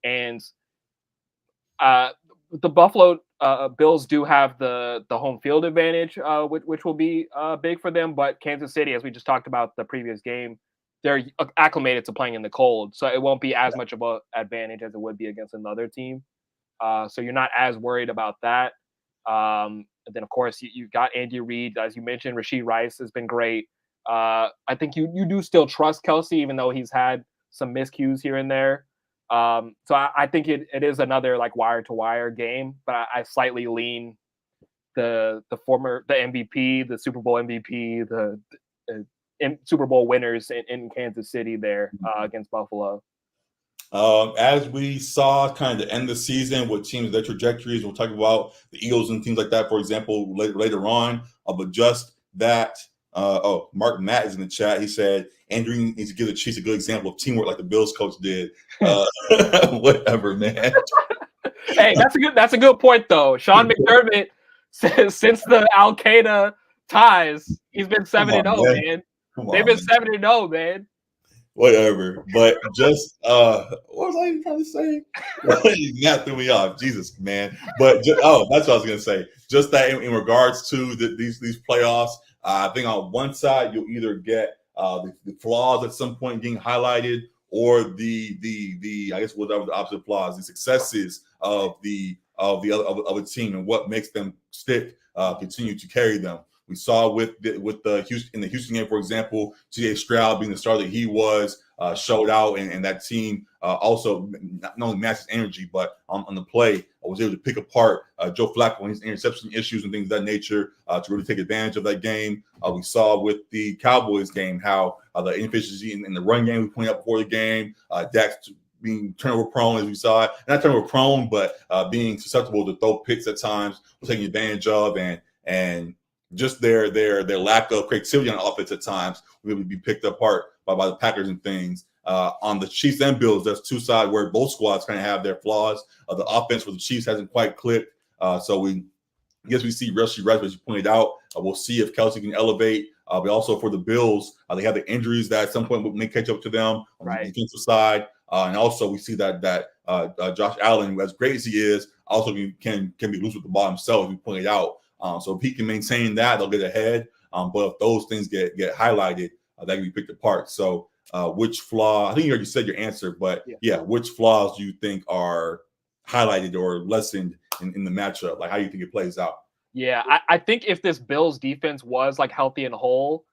And the Buffalo Bills do have the home field advantage, which will be big for them. But Kansas City, as we just talked about the previous game, they're acclimated to playing in the cold, so it won't be as much of an advantage as it would be against another team. So you're not as worried about that. And then, of course, you got Andy Reid, as you mentioned. Rashee Rice has been great. I think you do still trust Kelsey, even though he's had some miscues here and there. So I think it is another, like, wire to wire game, but I slightly lean the MVP, the Super Bowl MVP, the Super Bowl winners in Kansas City there against Buffalo. As we saw kind of the end of the season with teams, their trajectories, we'll talk about the Eagles and teams like that, for example, later on. But just that, Mark Matt is in the chat. He said Andrew needs to give the Chiefs a good example of teamwork like the Bills coach did. Whatever, man. Hey, that's a good point, though. Sean McDermott, since the Al Qaeda ties, he's been 7-0, man. They've been 7-0, man. Whatever, but just what was I even trying to say? That threw me off, Jesus, man. But that's what I was gonna say. Just that in regards to these playoffs, I think on one side you'll either get the flaws at some point getting highlighted, or the I guess whatever the opposite flaws, the successes of the other team and what makes them stick, continue to carry them. We saw with the Houston game, for example, C.J. Stroud being the star that he was, showed out, and that team also not only matched his energy, but on the play was able to pick apart Joe Flacco and his interception issues and things of that nature to really take advantage of that game. We saw with the Cowboys game how the inefficiency in the run game we pointed out before the game, Dax being turnover prone, as we saw, not turnover prone, but being susceptible to throw picks at times, was taking advantage of, and just their lack of creativity on offense at times will be picked apart by the Packers and things. On the Chiefs and Bills, there's two sides where both squads kind of have their flaws. The offense for the Chiefs hasn't quite clicked. So we see Rashee Rice, as you pointed out. We'll see if Kelsey can elevate. But also for the Bills, they have the injuries that at some point may catch up to them on the defensive side. And also we see that Josh Allen, as great as he is, also can be loose with the ball himself, as we pointed out. So if he can maintain that, they'll get ahead. But if those things get highlighted, that can be picked apart. So which flaw? I think you already said your answer, but yeah, which flaws do you think are highlighted or lessened in the matchup? Like, how do you think it plays out? Yeah, I think if this Bills defense was like healthy and whole,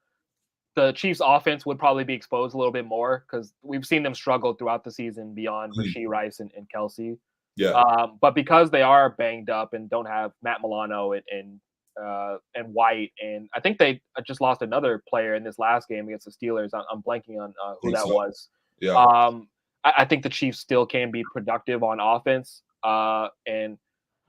the Chiefs offense would probably be exposed a little bit more because we've seen them struggle throughout the season beyond Rashee Rice and Kelsey. Yeah. But because they are banged up and don't have Matt Milano and White, and I think they just lost another player in this last game against the Steelers. I'm blanking on who that was. Yeah. I think the Chiefs still can be productive on offense, and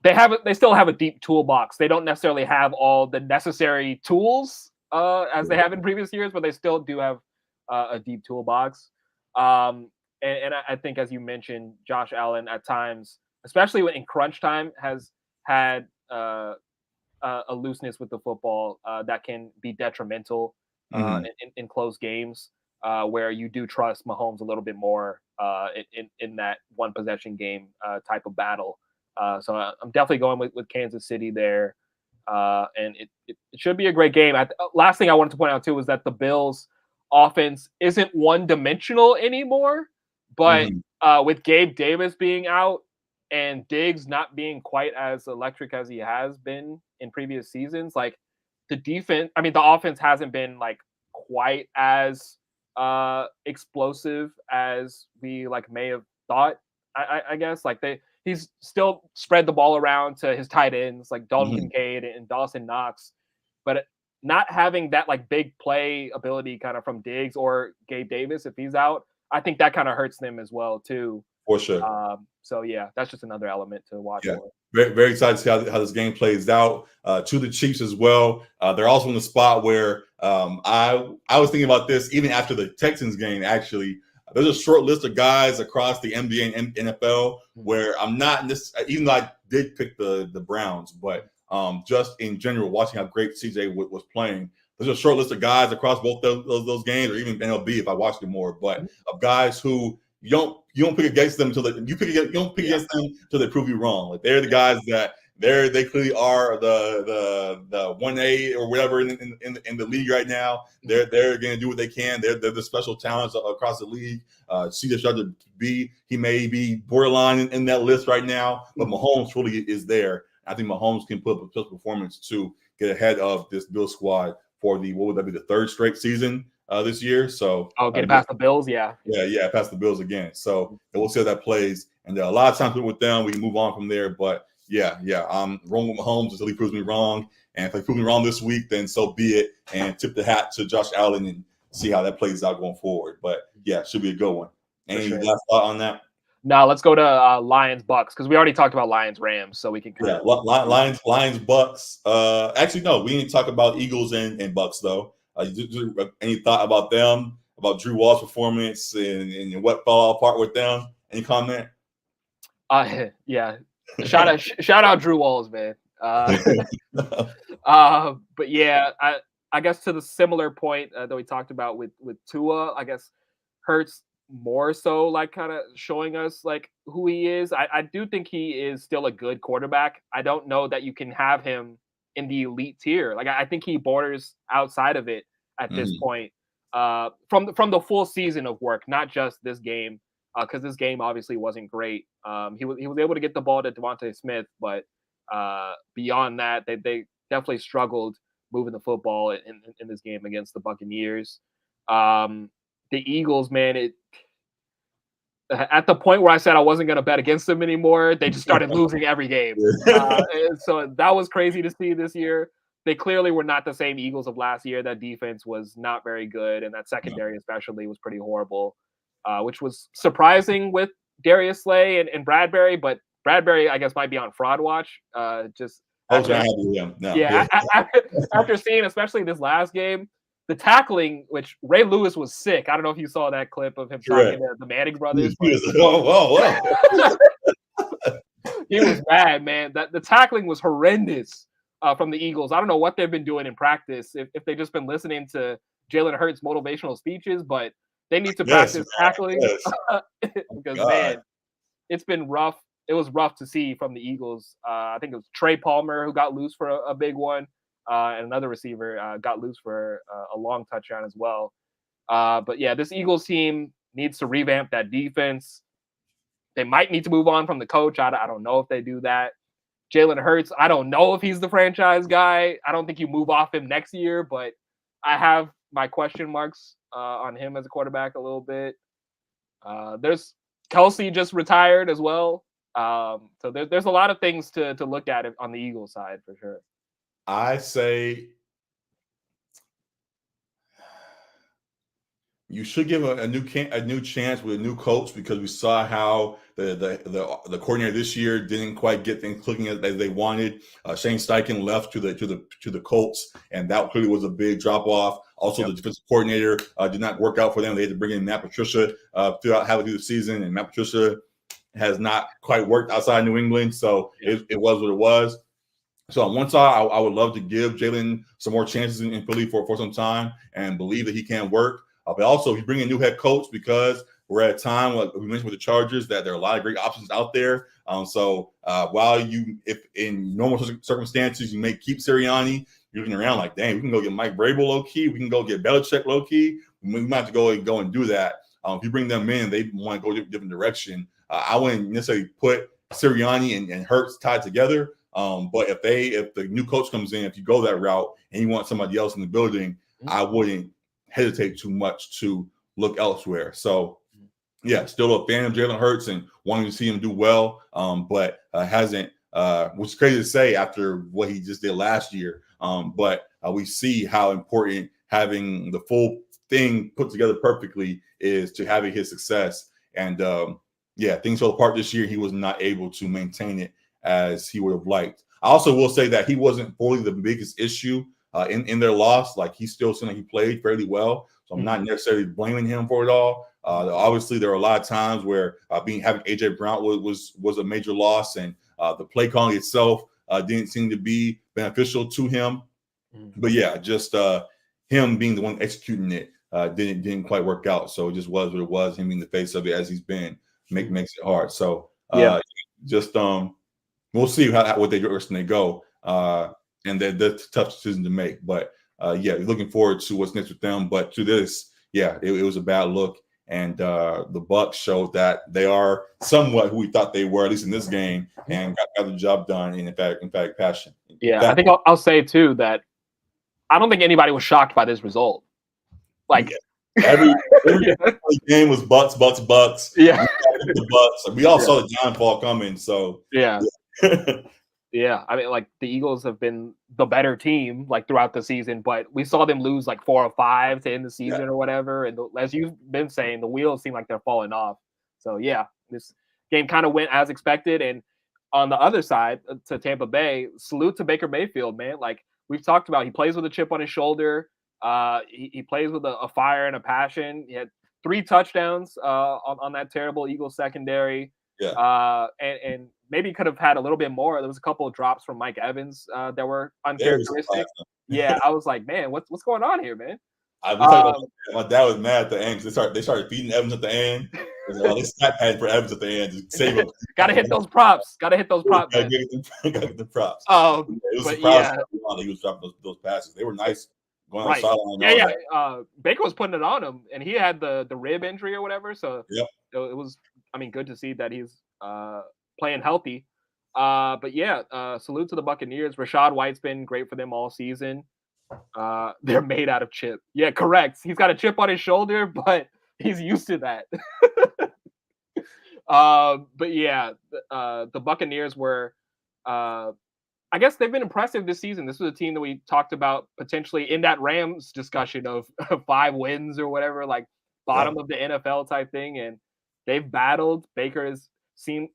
they still have a deep toolbox. They don't necessarily have all the necessary tools as they have in previous years, but they still do have a deep toolbox. And I think, as you mentioned, Josh Allen at times, especially when in crunch time, has had a looseness with the football that can be detrimental in close games where you do trust Mahomes a little bit more in that one possession game type of battle. So I'm definitely going with Kansas City there. And it should be a great game. Last thing I wanted to point out, too, is that the Bills' offense isn't one-dimensional anymore. But with Gabe Davis being out and Diggs not being quite as electric as he has been in previous seasons, like the offense hasn't been like quite as explosive as we like may have thought. I guess like he's still spread the ball around to his tight ends like Dalton Kincaid and Dawson Knox, but not having that like big play ability kind of from Diggs or Gabe Davis if he's out, I think that kind of hurts them as well too. For sure. So yeah, that's just another element to watch. Yeah. Very, very excited to see how this game plays out. To the Chiefs as well. They're also in the spot where I was thinking about this even after the Texans game. Actually, there's a short list of guys across the NBA and NFL where I'm not in this. Even though I did pick the Browns, but just in general, watching how great CJ was playing. There's a short list of guys across both those games, or even MLB if I watched it more. But of guys who you don't pick against them until you don't pick against them until they prove you wrong. Like they're the guys that they clearly are the 1A or whatever in the league right now. They're going to do what they can. They're the special talents across the league. CJ Stroud he may be borderline in that list right now, but Mahomes really is there. I think Mahomes can put up a performance to get ahead of this Bill squad for what would that be, the third straight season this year? So getting past the Bills, yeah, past the Bills again. So we'll see how that plays. And a lot of times with them, we can move on from there. But I'm wrong with Mahomes until he proves me wrong. And if he proves me wrong this week, then so be it. And tip the hat to Josh Allen and see how that plays out going forward. But should be a good one. Any last thought on that? No, let's go to Lions Bucks because we already talked about Lions Rams, so we can Lions Bucks. Actually, no, we didn't talk about Eagles and Bucks though. Any thought about them, about Drew Wall's performance and what fell apart with them? Any comment? Yeah, shout out Drew Walls, man. But yeah, I guess to the similar point that we talked about with Tua, I guess Hurts more so like kind of showing us like who he is. I do think he is still a good quarterback. I don't know that you can have him in the elite tier. Like I think he borders outside of it at this point. From the full season of work, not just this game, because this game obviously wasn't great. He was able to get the ball to Devontae Smith, but beyond that, they definitely struggled moving the football in this game against the Buccaneers. The Eagles, man, at the point where I said I wasn't going to bet against them anymore, they just started losing every game. And so that was crazy to see this year. They clearly were not the same Eagles of last year. That defense was not very good, and that secondary especially was pretty horrible, which was surprising with Darius Slay and Bradbury. But Bradbury, I guess, might be on fraud watch. After seeing, especially this last game, the tackling, which Ray Lewis was sick. I don't know if you saw that clip of him talking to the Manning brothers. He was mad, man. The tackling was horrendous from the Eagles. I don't know what they've been doing in practice, if they've just been listening to Jalen Hurts' motivational speeches, but they need to practice tackling because, man, it's been rough. It was rough to see from the Eagles. I think it was Trey Palmer who got loose for a big one. and another receiver got loose for a long touchdown as well. But yeah, this Eagles team needs to revamp that defense. They might need to move on from the coach. I don't know if they do that. Jalen Hurts, I don't know if he's the franchise guy. I don't think you move off him next year, but I have my question marks on him as a quarterback a little bit. There's Kelsey just retired as well. So there's a lot of things to look at on the Eagles side for sure. I say you should give a new chance with a new coach, because we saw how the coordinator this year didn't quite get things clicking as they wanted. Shane Steichen left to the Colts, and that clearly was a big drop off. Also, the defensive coordinator did not work out for them. They had to bring in Matt Patricia throughout the season, and Matt Patricia has not quite worked outside New England, so it was what it was. So on one side, I would love to give Jalen some more chances in Philly for some time and believe that he can work. But also, if you bring a new head coach, because we're at a time, like we mentioned with the Chargers, that there are a lot of great options out there. So while if in normal circumstances you may keep Sirianni, you're looking around like, dang, we can go get Mike Vrabel low key, we can go get Belichick low key. We might have to go and do that. If you bring them in, they want to go a different direction. I wouldn't necessarily put Sirianni and Hurts tied together. But if the new coach comes in, if you go that route and you want somebody else in the building, I wouldn't hesitate too much to look elsewhere. So yeah, still a fan of Jalen Hurts and wanting to see him do well, but hasn't, which is crazy to say after what he just did last year. But we see how important having the full thing put together perfectly is to having his success. And things fell apart this year. He was not able to maintain it as he would have liked. I also will say that he wasn't fully the biggest issue in their loss. Like, he still seemed like he played fairly well. So I'm not necessarily blaming him for it all. Obviously, there are a lot of times where having AJ Brown was a major loss, and the play calling itself didn't seem to be beneficial to him. But yeah, just him being the one executing it didn't quite work out. So it just was what it was. Him being the face of it as he's been makes it hard. So we'll see what direction they go, and that's a tough decision to make. But looking forward to what's next with them. But to this, it was a bad look, and the Bucks showed that they are somewhat who we thought they were, at least in this game, and got the job done. In fact, passion. I think I'll say too that I don't think anybody was shocked by this result. Like every game was Bucks. Yeah, the Bucks. We all saw the downfall coming. So I mean, like, the Eagles have been the better team like throughout the season, but we saw them lose like 4 or 5 to end the season or whatever. And as you've been saying, the wheels seem like they're falling off. So this game kind of went as expected. And on the other side, to Tampa Bay, salute to Baker Mayfield, man. Like we've talked about, he plays with a chip on his shoulder. He plays with a fire and a passion. He had 3 touchdowns on that terrible Eagles secondary. And maybe could have had a little bit more. There was a couple of drops from Mike Evans that were uncharacteristic. I was like, man, what's going on here, man? My dad was mad at the end because they started feeding Evans at the end. They stat padded for Evans at the end to save him. Gotta hit those props. Gotta get the props. It was surprising he was dropping those passes. They were nice. Going on the sideline. Baker was putting it on him, and he had the rib injury or whatever. So it was, good to see that he's playing healthy. Salute to the Buccaneers. Rachaad White's been great for them all season. They're made out of chip. Yeah, correct. He's got a chip on his shoulder, but he's used to that. The Buccaneers were I guess they've been impressive this season. This was a team that we talked about potentially in that Rams discussion of 5 wins or whatever, like bottom of the NFL type thing. And they've battled. Baker seems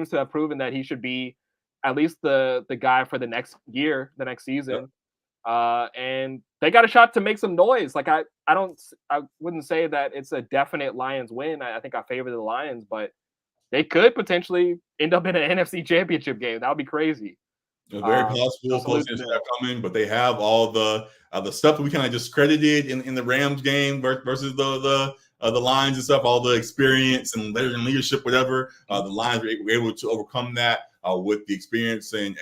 to have proven that he should be at least the guy for the next year, the next season. And they got a shot to make some noise. Like I wouldn't say that it's a definite Lions win. I think I favor the Lions, but they could potentially end up in an NFC Championship game. That would be crazy. Very possible. Close coming, but they have all the stuff that we kind of discredited in the Rams game versus the Lions and stuff. All the experience and leadership, whatever. The Lions were able to overcome that with the experience and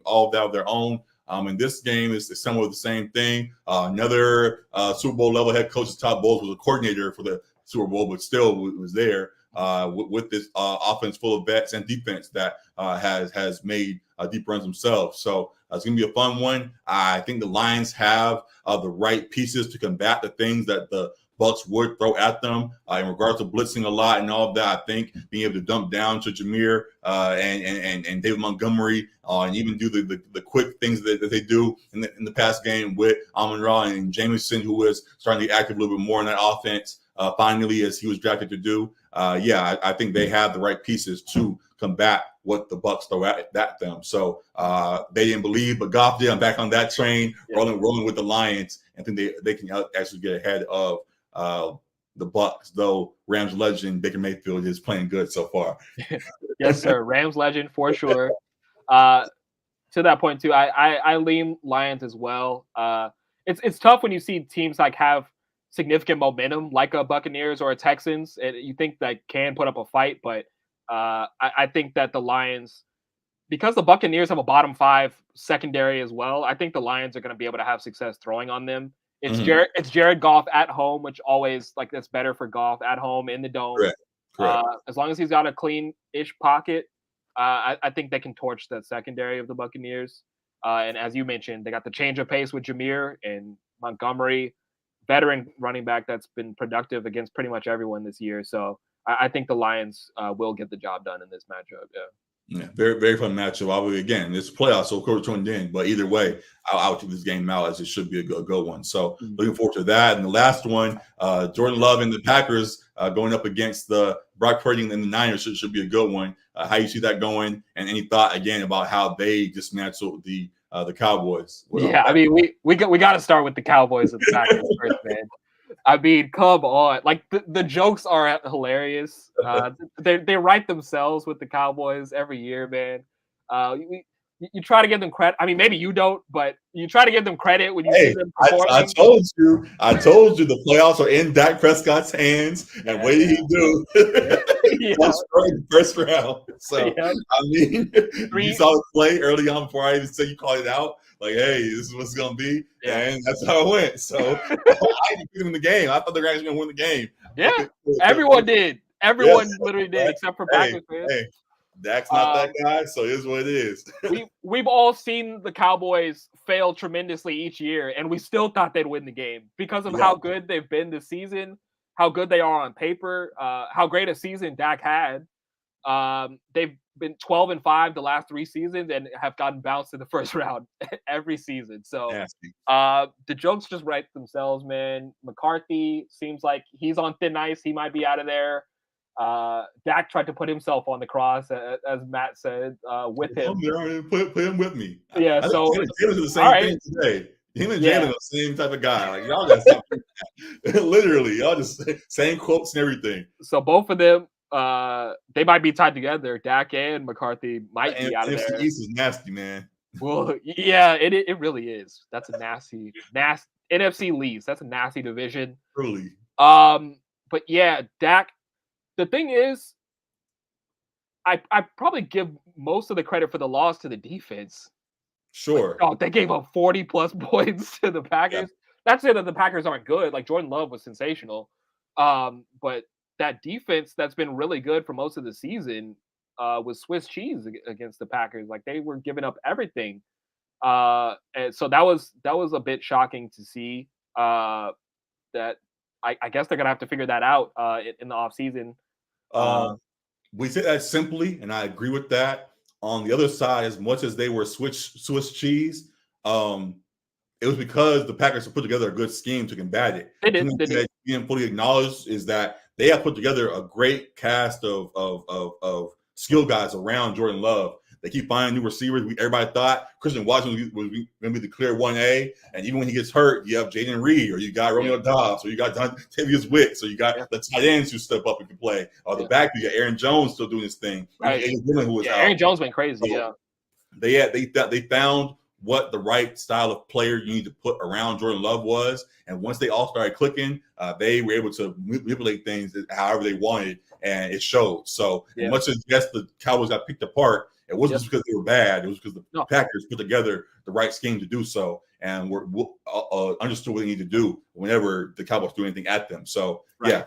all of that of their own. In this game, it's somewhat the same thing. Another Super Bowl level head coach, Todd Bowles, was a coordinator for the Super Bowl, but still was there with this offense full of vets and defense that has made deep runs themselves. So it's going to be a fun one. I think the Lions have the right pieces to combat the things that the Bucs would throw at them in regards to blitzing a lot and all of that. I think being able to dump down to Jameer and David Montgomery and even do the quick things that they do in the past game with Amon-Ra and Jameson, who is starting to get active a little bit more in that offense finally, as he was drafted to do. I think they have the right pieces to combat what the Bucs throw at them. So they didn't believe, but Goff did. I'm back on that train, rolling with the Lions. I think they can actually get ahead of the Bucs, though Rams legend Baker Mayfield is playing good so far. Yes, sir. Rams legend for sure. To that point too, I lean Lions as well. It's tough when you see teams like have significant momentum, like a Buccaneers or a Texans. You think that can put up a fight, but I think that the Lions, because the Buccaneers have a bottom 5 secondary as well, I think the Lions are going to be able to have success throwing on them. It's Jared Goff at home, which always that's better for Goff at home in the dome. Correct. As long as he's got a clean-ish pocket, I think they can torch that secondary of the Buccaneers. And as you mentioned, they got the change of pace with Jameer and Montgomery, veteran running back that's been productive against pretty much everyone this year. So I think the Lions will get the job done in this matchup. Yeah, very, very fun matchup. Again, it's playoffs, so of course tuned in. But either way, I'll keep this game out as it should be a good one. So looking forward to that. And the last one, Jordan Love and the Packers going up against the Brock Purdy and the Niners should be a good one. How you see that going? And any thought again about how they dismantled the Cowboys? I mean, we got to start with the Cowboys and the Packers first, man. I mean, come on. Like, the jokes are hilarious. They write themselves with the Cowboys every year, man. You try to give them credit. I mean, maybe you don't, but you try to give them credit when you see them performing. I told you the playoffs are in Dak Prescott's hands, and what did he do? First round. So, I mean, you saw the play early on before I even said you called it out. Like, hey, this is what's going to be. And that's how it went. So I didn't give them the game. I thought they were actually going to win the game. Yeah, everyone did. Everyone literally did, except for Packers fans. Hey, Dak's not that guy, so it is what it is. We've all seen the Cowboys fail tremendously each year, and we still thought they'd win the game because of how good they've been this season, how good they are on paper, how great a season Dak had. They've been 12-5 the last 3 seasons and have gotten bounced in the first round every season. So the jokes just write themselves, man. McCarthy seems like he's on thin ice. He might be out of there. Dak tried to put himself on the cross, as Matt said, with him. Put him with me. Yeah, so Jalen the same thing today. Him and Jalen are the same type of guy. Like, y'all just literally, y'all just same quotes and everything. So both of them, they might be tied together. Dak and McCarthy might be out of there. East is nasty, man. Well, yeah, it really is. That's a nasty NFC leaves. That's a nasty division. Really. But yeah, Dak. The thing is, I probably give most of the credit for the loss to the defense. Sure. Like, they gave up 40+ points to the Packers. Not to say that the Packers aren't good. Like, Jordan Love was sensational. But that defense that's been really good for most of the season was Swiss cheese against the Packers. Like, they were giving up everything. And so that was a bit shocking to see. That I guess they're gonna have to figure that out in the offseason. We say that simply, and I agree with that. On the other side, as much as they were Swiss cheese, it was because the Packers have put together a good scheme to combat it. They did. That you didn't fully acknowledge is that they have put together a great cast of skill guys around Jordan Love. They keep finding new receivers. Everybody thought Christian Watson was going to be the clear 1A. And even when he gets hurt, you have Jaden Reed, or you got Romeo Dobbs, or you got Tavius Wicks, or you got the tight ends who step up and can play. Or the back, you got Aaron Jones still doing his thing. Right. Who was out. Aaron Jones went crazy, so They found what the right style of player you need to put around Jordan Love was. And once they all started clicking, they were able to manipulate things however they wanted, and it showed. So as much as, yes, the Cowboys got picked apart, It wasn't Yep. just because they were bad. It was because the No. Packers put together the right scheme to do so, and were understood what they need to do whenever the Cowboys do anything at them. So Right.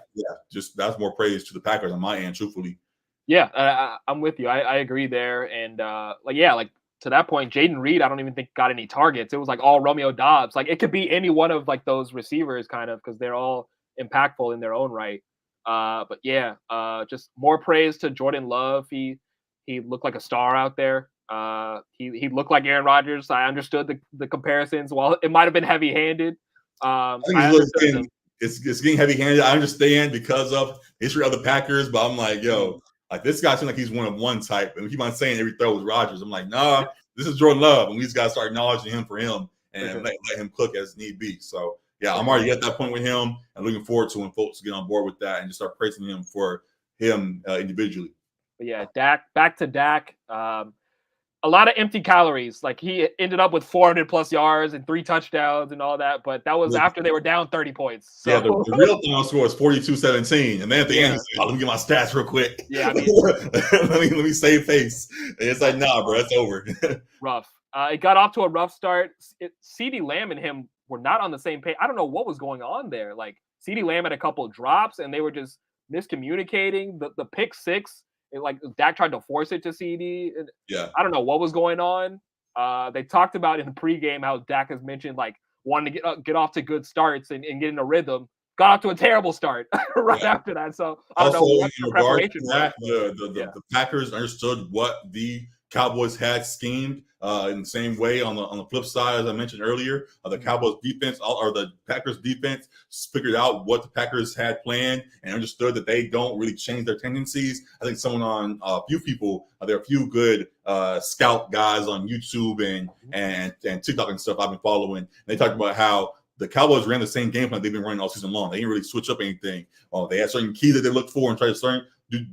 just that's more praise to the Packers on my end, truthfully. Yeah, I'm with you. I agree there, and like to that point, Jaden Reed, I don't even think got any targets. It was like all Romeo Dobbs. Like it could be any one of like those receivers, kind of, because they're all impactful in their own right. But yeah, just more praise to Jordan Love. He looked like a star out there. He looked like Aaron Rodgers. I understood the comparisons. While it might have been heavy handed, I think I understood them. it's getting heavy handed. I understand because of history of the Packers, but I'm like, yo, like this guy seems like he's one of one type, and we keep on saying every throw was Rodgers. I'm like, nah, this is Jordan Love, and we just got to start acknowledging him for him and let him cook as need be. So yeah, I'm already at that point with him, and looking forward to when folks get on board with that and just start praising him for him individually. But yeah, Dak, back to Dak. A lot of empty calories. Like he ended up with 400 plus yards and 3 touchdowns and all that, but that was after they were down 30 points. So. Yeah, the real final score is 42-17. And then at the end, he's like, let me get my stats real quick. Yeah, I mean, let me save face. And it's like, nah, bro, it's over. Rough. It got off to a rough start. CeeDee Lamb and him were not on the same page. I don't know what was going on there. Like CeeDee Lamb had a couple drops and they were just miscommunicating. The pick six, like Dak tried to force it to CD. Yeah. I don't know what was going on. They talked about in the pregame how Dak has mentioned like wanting to get off to good starts and get in a rhythm. Got off to a terrible start right after that. So I don't know what the preparation was. The Packers understood what the Cowboys had schemed in the same way on the flip side, as I mentioned earlier. The Cowboys defense or the Packers defense figured out what the Packers had planned and understood that they don't really change their tendencies. I think someone on a few people, there are a few good scout guys on YouTube and TikTok and stuff I've been following. And they talked about how the Cowboys ran the same game plan they've been running all season long. They didn't really switch up anything. They had certain keys that they looked for and tried to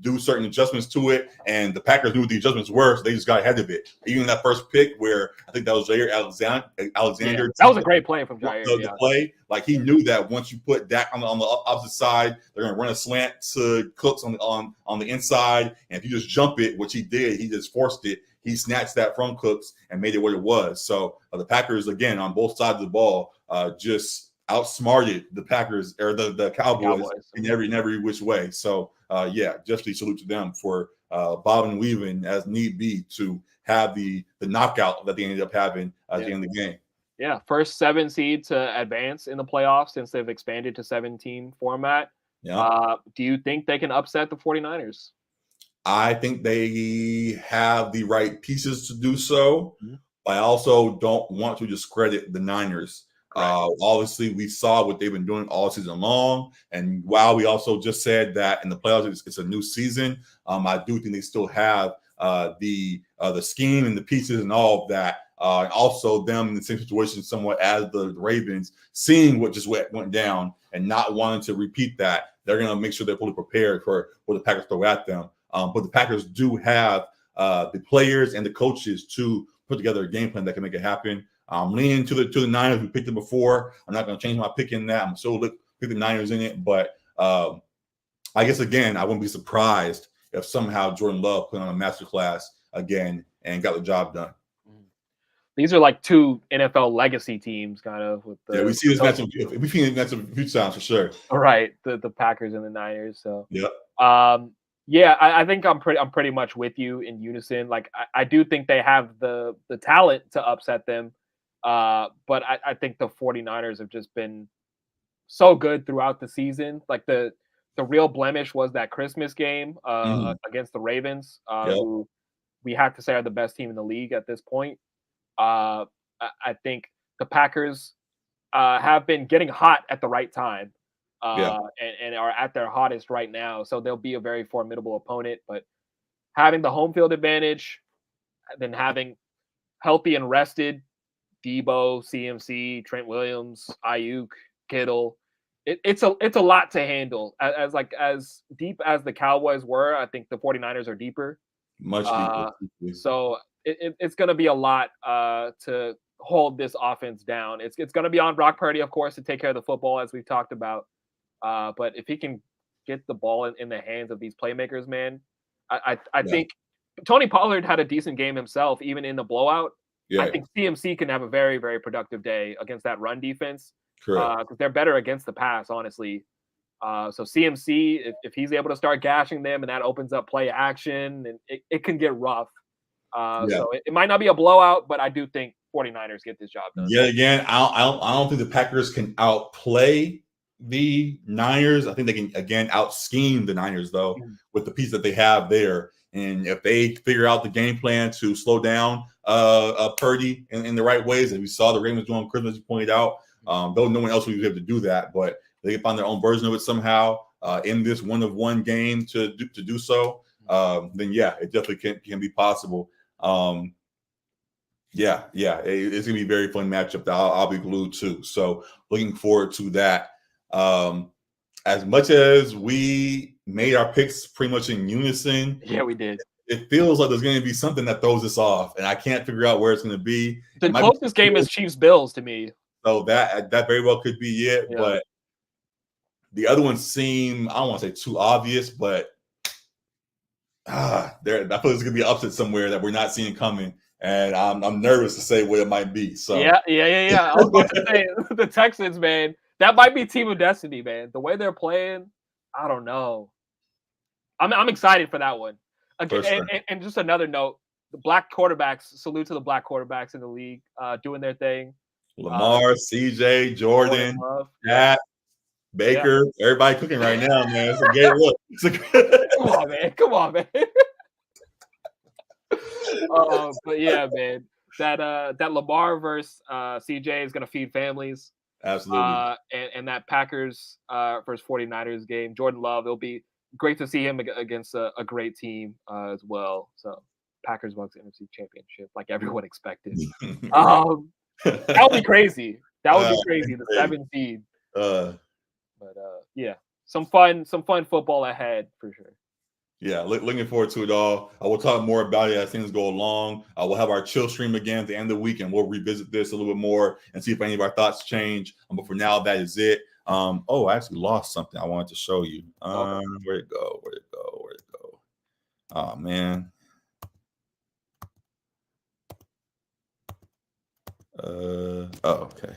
do certain adjustments to it, and the Packers knew what the adjustments were, so they just got ahead of it. Even that first pick where I think that was Jaire Alexander. That was a great play from Jaire. The play, like he knew that once you put Dak on the opposite side, they're going to run a slant to Cooks on the inside, and if you just jump it, which he did, he just forced it. He snatched that from Cooks and made it what it was. So the Packers, again, on both sides of the ball, just outsmarted the Packers or the Cowboys in every which way. So just a salute to them for bobbing and weaving as need be to have the knockout that they ended up having at the end of the game. Yeah, first 7 seed to advance in the playoffs since they've expanded to 17 format. Yeah. Do you think they can upset the 49ers? I think they have the right pieces to do so. Mm-hmm. I also don't want to discredit the Niners. Obviously, we saw what they've been doing all season long. And while we also just said that in the playoffs, it's a new season, I do think they still have the scheme and the pieces and all of that. Also, them in the same situation somewhat as the Ravens, seeing what just went down and not wanting to repeat that. They're going to make sure they're fully prepared for what the Packers throw at them. But the Packers do have the players and the coaches to put together a game plan that can make it happen. I'm leaning to the Niners. We picked them before. I'm not going to change my pick in that. I'm still pick the Niners in it. But I guess, again, I wouldn't be surprised if somehow Jordan Love put on a masterclass again and got the job done. These are like 2 NFL legacy teams, kind of. We see this matchup. We've seen this matchup a few times for sure. All right, the Packers and the Niners. So yeah. I think I'm pretty much with you in unison. Like I do think they have the talent to upset them. But I think the 49ers have just been so good throughout the season. Like the real blemish was that Christmas game against the Ravens, who we have to say are the best team in the league at this point. I think the Packers have been getting hot at the right time and are at their hottest right now. So they'll be a very formidable opponent. But having the home field advantage, then having healthy and rested Debo, CMC, Trent Williams, Ayuk, Kittle. It's a lot to handle. As deep as the Cowboys were, I think the 49ers are deeper. Much deeper. So it's going to be a lot to hold this offense down. It's going to be on Brock Purdy, of course, to take care of the football, as we've talked about. But if he can get the ball in the hands of these playmakers, man, I think Tony Pollard had a decent game himself, even in the blowout. I Yeah, think CMC can have a very, very productive day against that run defense correct. because they're better against the pass, honestly. So CMC, if he's able to start gashing them and that opens up play action, and it can get rough. Yeah. So it might not be a blowout, but I do think 49ers get this job done. Yet again, I don't think the Packers can outplay the Niners. I think they can again out scheme the Niners though with the piece that they have there. And if they figure out the game plan to slow down Purdy in the right ways, as we saw the Ravens doing Christmas, you pointed out, though no one else will be able to do that, but they can find their own version of it somehow in this one-of-one game to do so. Then yeah, it definitely can be possible. Yeah, it's gonna be a very fun matchup that I'll be glued to. So looking forward to that. As much as we made our picks pretty much in unison, Yeah, we did. it feels like there's going to be something that throws us off, and I can't figure out where it's going to be. The closest game is Chiefs Bills to me. So that very well could be it, Yeah. but the other ones seem, I don't want to say too obvious, but I feel like there's going to be an upset somewhere that we're not seeing coming. And I'm nervous to say what it might be. So yeah. I was about to say the Texans, man. That might be Team of Destiny, man. The way they're playing, I don't know. I'm excited for that one. Again, sure. and just another note: the black quarterbacks. Salute to the black quarterbacks in the league, doing their thing. Lamar, CJ, Jordan, Pat, Baker, everybody cooking right now, man. It's a great look. Come on, man. But yeah, man, that Lamar versus CJ is gonna feed families. Absolutely. And that Packers versus 49ers game, Jordan Love, it'll be great to see him against a great team as well. So Packers Bucks NFC Championship, like everyone expected. That would be crazy. That would be crazy. The 7th seed. But yeah, some fun football ahead for sure. Yeah, looking forward to it all. We'll talk more about it as things go along. We'll have our chill stream again at the end of the week, and we'll revisit this a little bit more and see if any of our thoughts change. But for now, that is it. I actually lost something I wanted to show you. Where'd it go? Oh, man. Okay.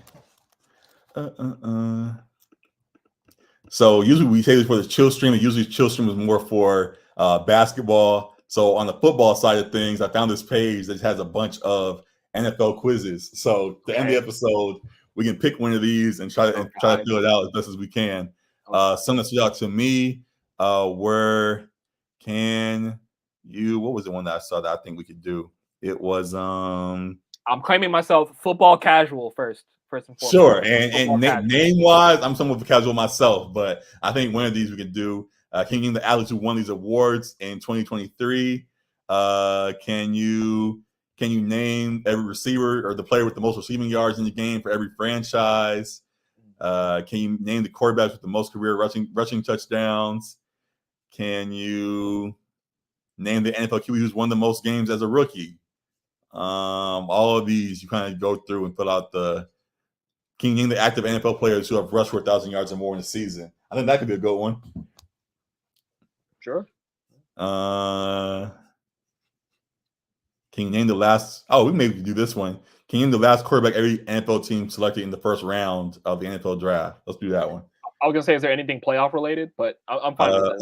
So usually we say this for the chill stream, and usually chill stream is more for basketball. So on the football side of things, I found this page that has a bunch of NFL quizzes. So to end the episode, we can pick one of these and try to fill it out as best as we can. Some that stood out to me were what was the one that I saw that I think we could do? It was I'm claiming myself football casual first and foremost. Sure, and name wise, I'm somewhat casual myself, but I think one of these we could do. Can you name the athletes who won these awards in 2023? Can you name every receiver or the player with the most receiving yards in the game for every franchise? Can you name the quarterbacks with the most career rushing touchdowns? Can you name the NFL QB who's won the most games as a rookie? All of these you kind of go through and fill out the. Can you name the active NFL players who have rushed for 1,000 yards or more in a season? I think that could be a good one. Sure. Can you name the last? Oh, we maybe do this one. Can you name the last quarterback every NFL team selected in the first round of the NFL draft? Let's do that one. I was gonna say, is there anything playoff related? But I'm fine with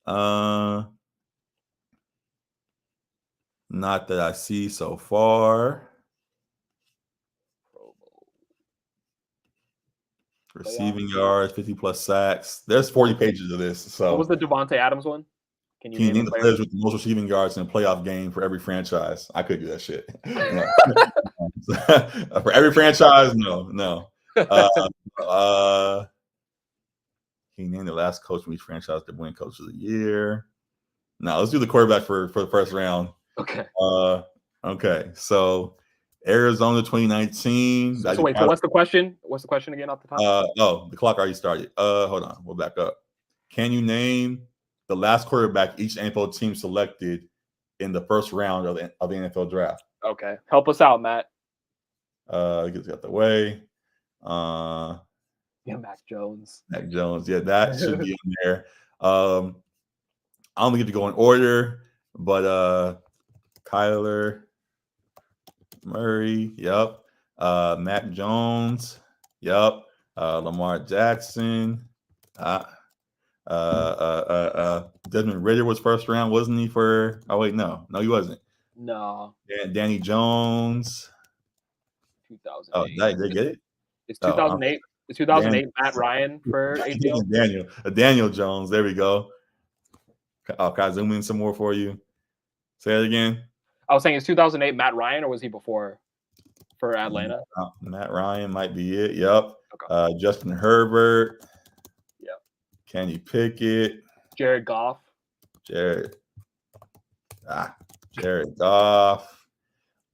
that. Not that I see so far. Receiving yards, 50 plus sacks. There's 40 pages of this. So what was the Devontae Adams one? Can you name the players with the most receiving yards in a playoff game for every franchise? I could do that shit. For every franchise, no. Can you name the last coach from each franchise to win Coach of the Year? No, let's do the quarterback for the first round. Okay. Okay. So Arizona 2019. So wait, so what's the question? What's the question again off the top? The clock already started. Hold on, we'll back up. Can you name the last quarterback each NFL team selected in the first round of the NFL draft? Okay. Help us out, Matt. Get out the way. Mac Jones. Mac Jones. Yeah, that should be in there. I don't get to go in order. But Kyler Murray, yep. Mac Jones, yep. Lamar Jackson, Desmond Ritter was first round, wasn't he? Oh wait, no, he wasn't. No. Danny Jones. 2008. Oh, they get it? It's 2008. It's 2008. Matt Ryan for ATL. Daniel Jones. There we go. Can I zoom in some more for you? Say it again. I was saying it's 2008 Matt Ryan, or was he before for Atlanta? Matt Ryan might be it. Yep. Okay. Justin Herbert. Yep. Kenny Pickett. Jared Goff. Jared Goff.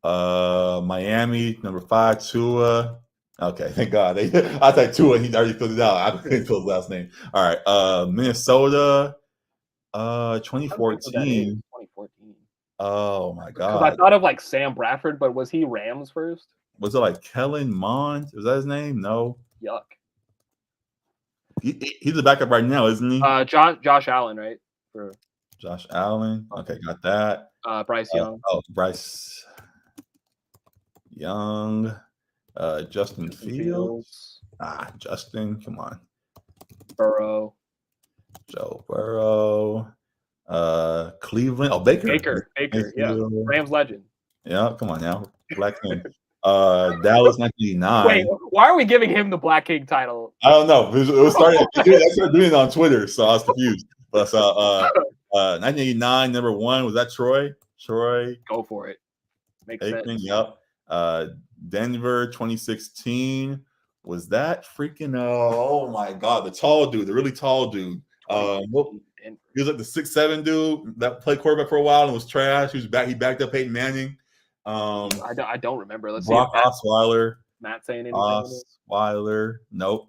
Miami, number 5, Tua. Okay, thank God. I thought Tua, he already filled it out. I couldn't fill his last name. All right. Minnesota, 2014. 2014. Oh my Because God. I thought of like Sam Bradford, but was he Rams first? Was it like Kellen Mond? Was that his name? No. Yuck. He's the backup right now, isn't he? Josh Allen, right? For Josh Allen. Okay, got that. Bryce Young. Bryce Young. Justin Fields. Justin, come on. Burrow. Joe Burrow. Cleveland. Oh, Baker. Yeah. Rams legend. Yeah, come on now. Black King. Dallas 1989. Wait, why are we giving him the Black King title? I don't know. It was starting. I started doing it on Twitter, so I was confused. But 1989, number 1, was that Troy? Go for it. Makes sense. Yep. Denver 2016. Was that freaking oh my God, the tall dude, the really tall dude. He was like the 6'7" dude that played quarterback for a while and was trash. He backed up Peyton Manning. I don't remember. Let's Brock see. Osweiler. Matt saying anything? Osweiler. Nope.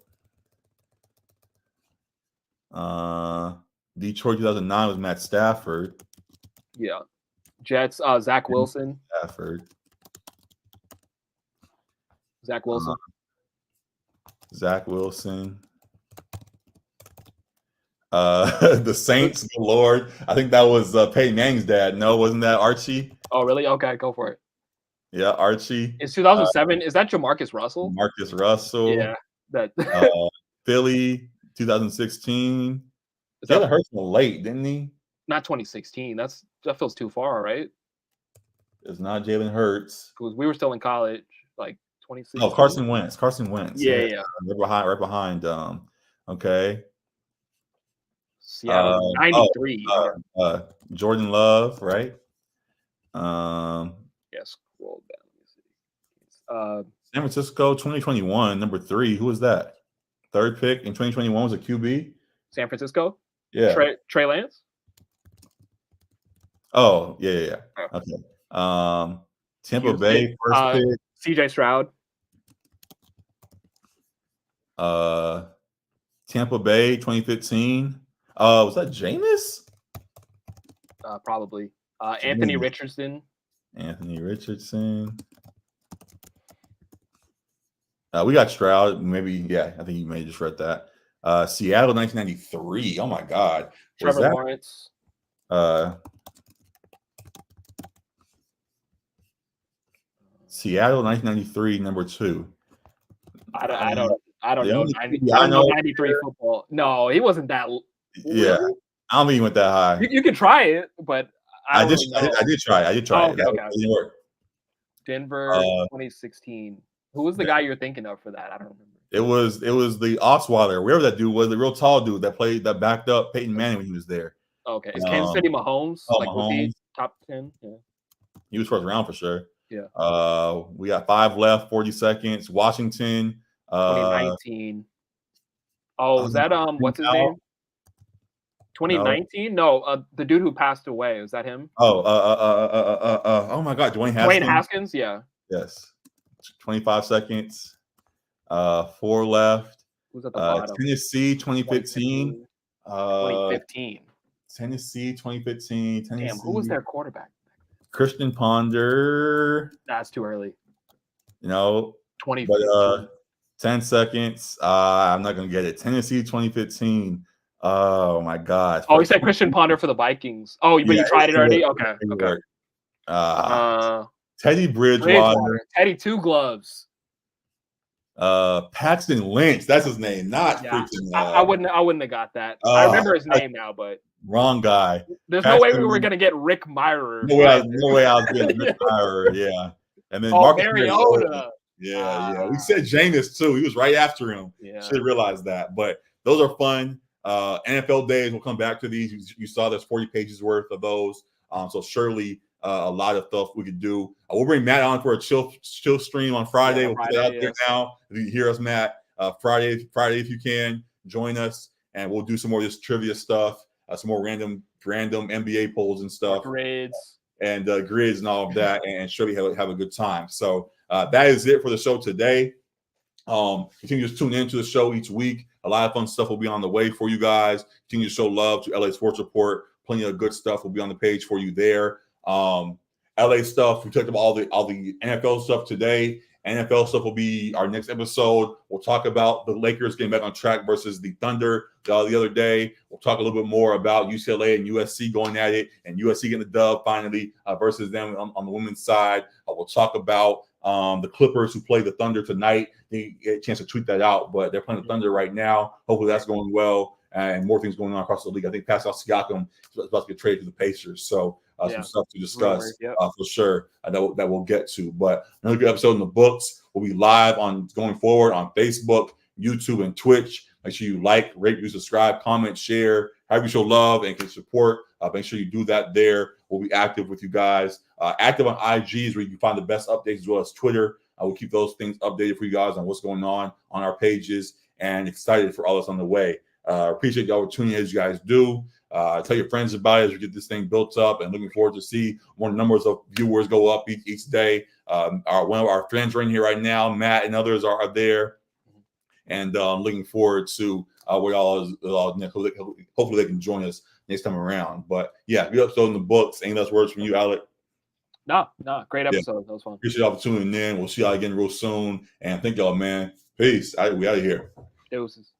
Detroit 2009 was Matt Stafford. Yeah. Jets, Zach Wilson. Stafford. Zach Wilson. Zach Wilson. The Saints, the Lord. I think that was Peyton Manning's dad. No, wasn't that Archie? Oh, really? Okay, go for it. Yeah, Archie. It's 2007. Is that Jamarcus Russell? Marcus Russell. Yeah. That. Philly, 2016. Jalen Hurts went late, didn't he? Not 2016. That feels too far, right? It's not Jalen Hurts. Because we were still in college, like 2016. Oh, Carson Wentz. Yeah. Right behind. Okay. Seattle, 93. Jordan Love, right? Yes. Scroll down. San Francisco, 2021, number 3. Who was that? Third pick in 2021 was a QB. San Francisco. Yeah. Trey Lance. Oh, yeah. Okay. Tampa Bay, first pick. CJ Stroud. Tampa Bay, 2015. Was that Jameis? Probably. Anthony Richardson. We got Stroud. Maybe, yeah. I think you may have just read that. Seattle, 1993. Oh my God. Trevor Lawrence. Seattle, 1993, number 2. I don't know. I know 93 football. No, he wasn't that. Yeah, I don't think he went that high. You can try it, but I did try it. Okay. Didn't work. Denver, 2016. Who was the guy you're thinking of for that? I don't remember. It was the Osweiler, wherever that dude was, the real tall dude that backed up Peyton Manning when he was there. Okay, is Kansas City Mahomes? Mahomes. Was he top 10? Yeah. He was first round for sure. Yeah. We got 5 left, 40 seconds. Washington. 2019. Was that what's his name? 2019? No, the dude who passed away. Was that him? Oh my God, Dwayne Haskins. Dwayne Haskins, yeah. Yes. 25 seconds. 4 left. Who's at the bottom? Tennessee, 2015. 2015. Tennessee, 2015. Tennessee. Damn, who was their quarterback? Christian Ponder. That's too early. 2015. But 10 seconds. I'm not gonna get it. Tennessee, 2015. Oh my God. Oh, he said Christian Ponder for the Vikings. Oh, but you tried it already? Okay. Okay. Teddy Bridgewater. Teddy Two Gloves. Paxton Lynch. That's his name. Not Yeah, freaking. I wouldn't have got that. I remember his name now, but wrong guy. There's no way we were gonna get Rick Myrer. No way I was getting Rick Myrer. Yeah. And then Marcus Mariota. Yeah. We said Jameis too. He was right after him. Yeah. Should have realized that. But those are fun. NFL days, we'll come back to these. You saw there's 40 pages worth of those. So surely a lot of stuff we could do. We'll bring Matt on for a chill stream on Friday. We'll put that out there now. If you hear us, Matt, Friday if you can, join us, and we'll do some more of this trivia stuff, some more random NBA polls and stuff, grids and all of that, and surely have a good time. So that is it for the show today. Continue to tune into the show each week. A lot of fun stuff will be on the way for you guys. Continue to show love to LA Sports Report. Plenty of good stuff will be on the page for you there. LA stuff, we talked about all the NFL stuff today. NFL stuff will be our next episode. We'll talk about the Lakers getting back on track versus the Thunder the other day. We'll talk a little bit more about UCLA and USC going at it, and USC getting the dub finally versus them on the women's side. We'll talk about the Clippers who play the Thunder tonight. They get a chance to tweet that out, but they're playing the Thunder right now. Hopefully that's going well, and more things going on across the league. I think Pascal Siakam is about to get traded to the Pacers, so some stuff to discuss for sure that we'll get to. But another good episode in the books. We'll be live going forward on Facebook, YouTube, and Twitch. Make sure you like, rate, review, subscribe, comment, share, however you show love and can support. Make sure you do that there. We'll be active with you guys. Active on IGs where you can find the best updates, as well as Twitter. We'll keep those things updated for you guys on what's going on our pages, and excited for all that's on the way. Appreciate y'all tuning in as you guys do. Tell your friends about it as we get this thing built up, and looking forward to see more numbers of viewers go up each day. One of our friends are in here right now, Matt and others are there, and looking forward to what y'all hopefully they can join us next time around. But yeah, good episode in the books. Any last words from you, Alec? No, great episode. That was fun. Appreciate y'all for tuning in. We'll see y'all again real soon, and thank y'all, man. Peace. We out of here. Deuces.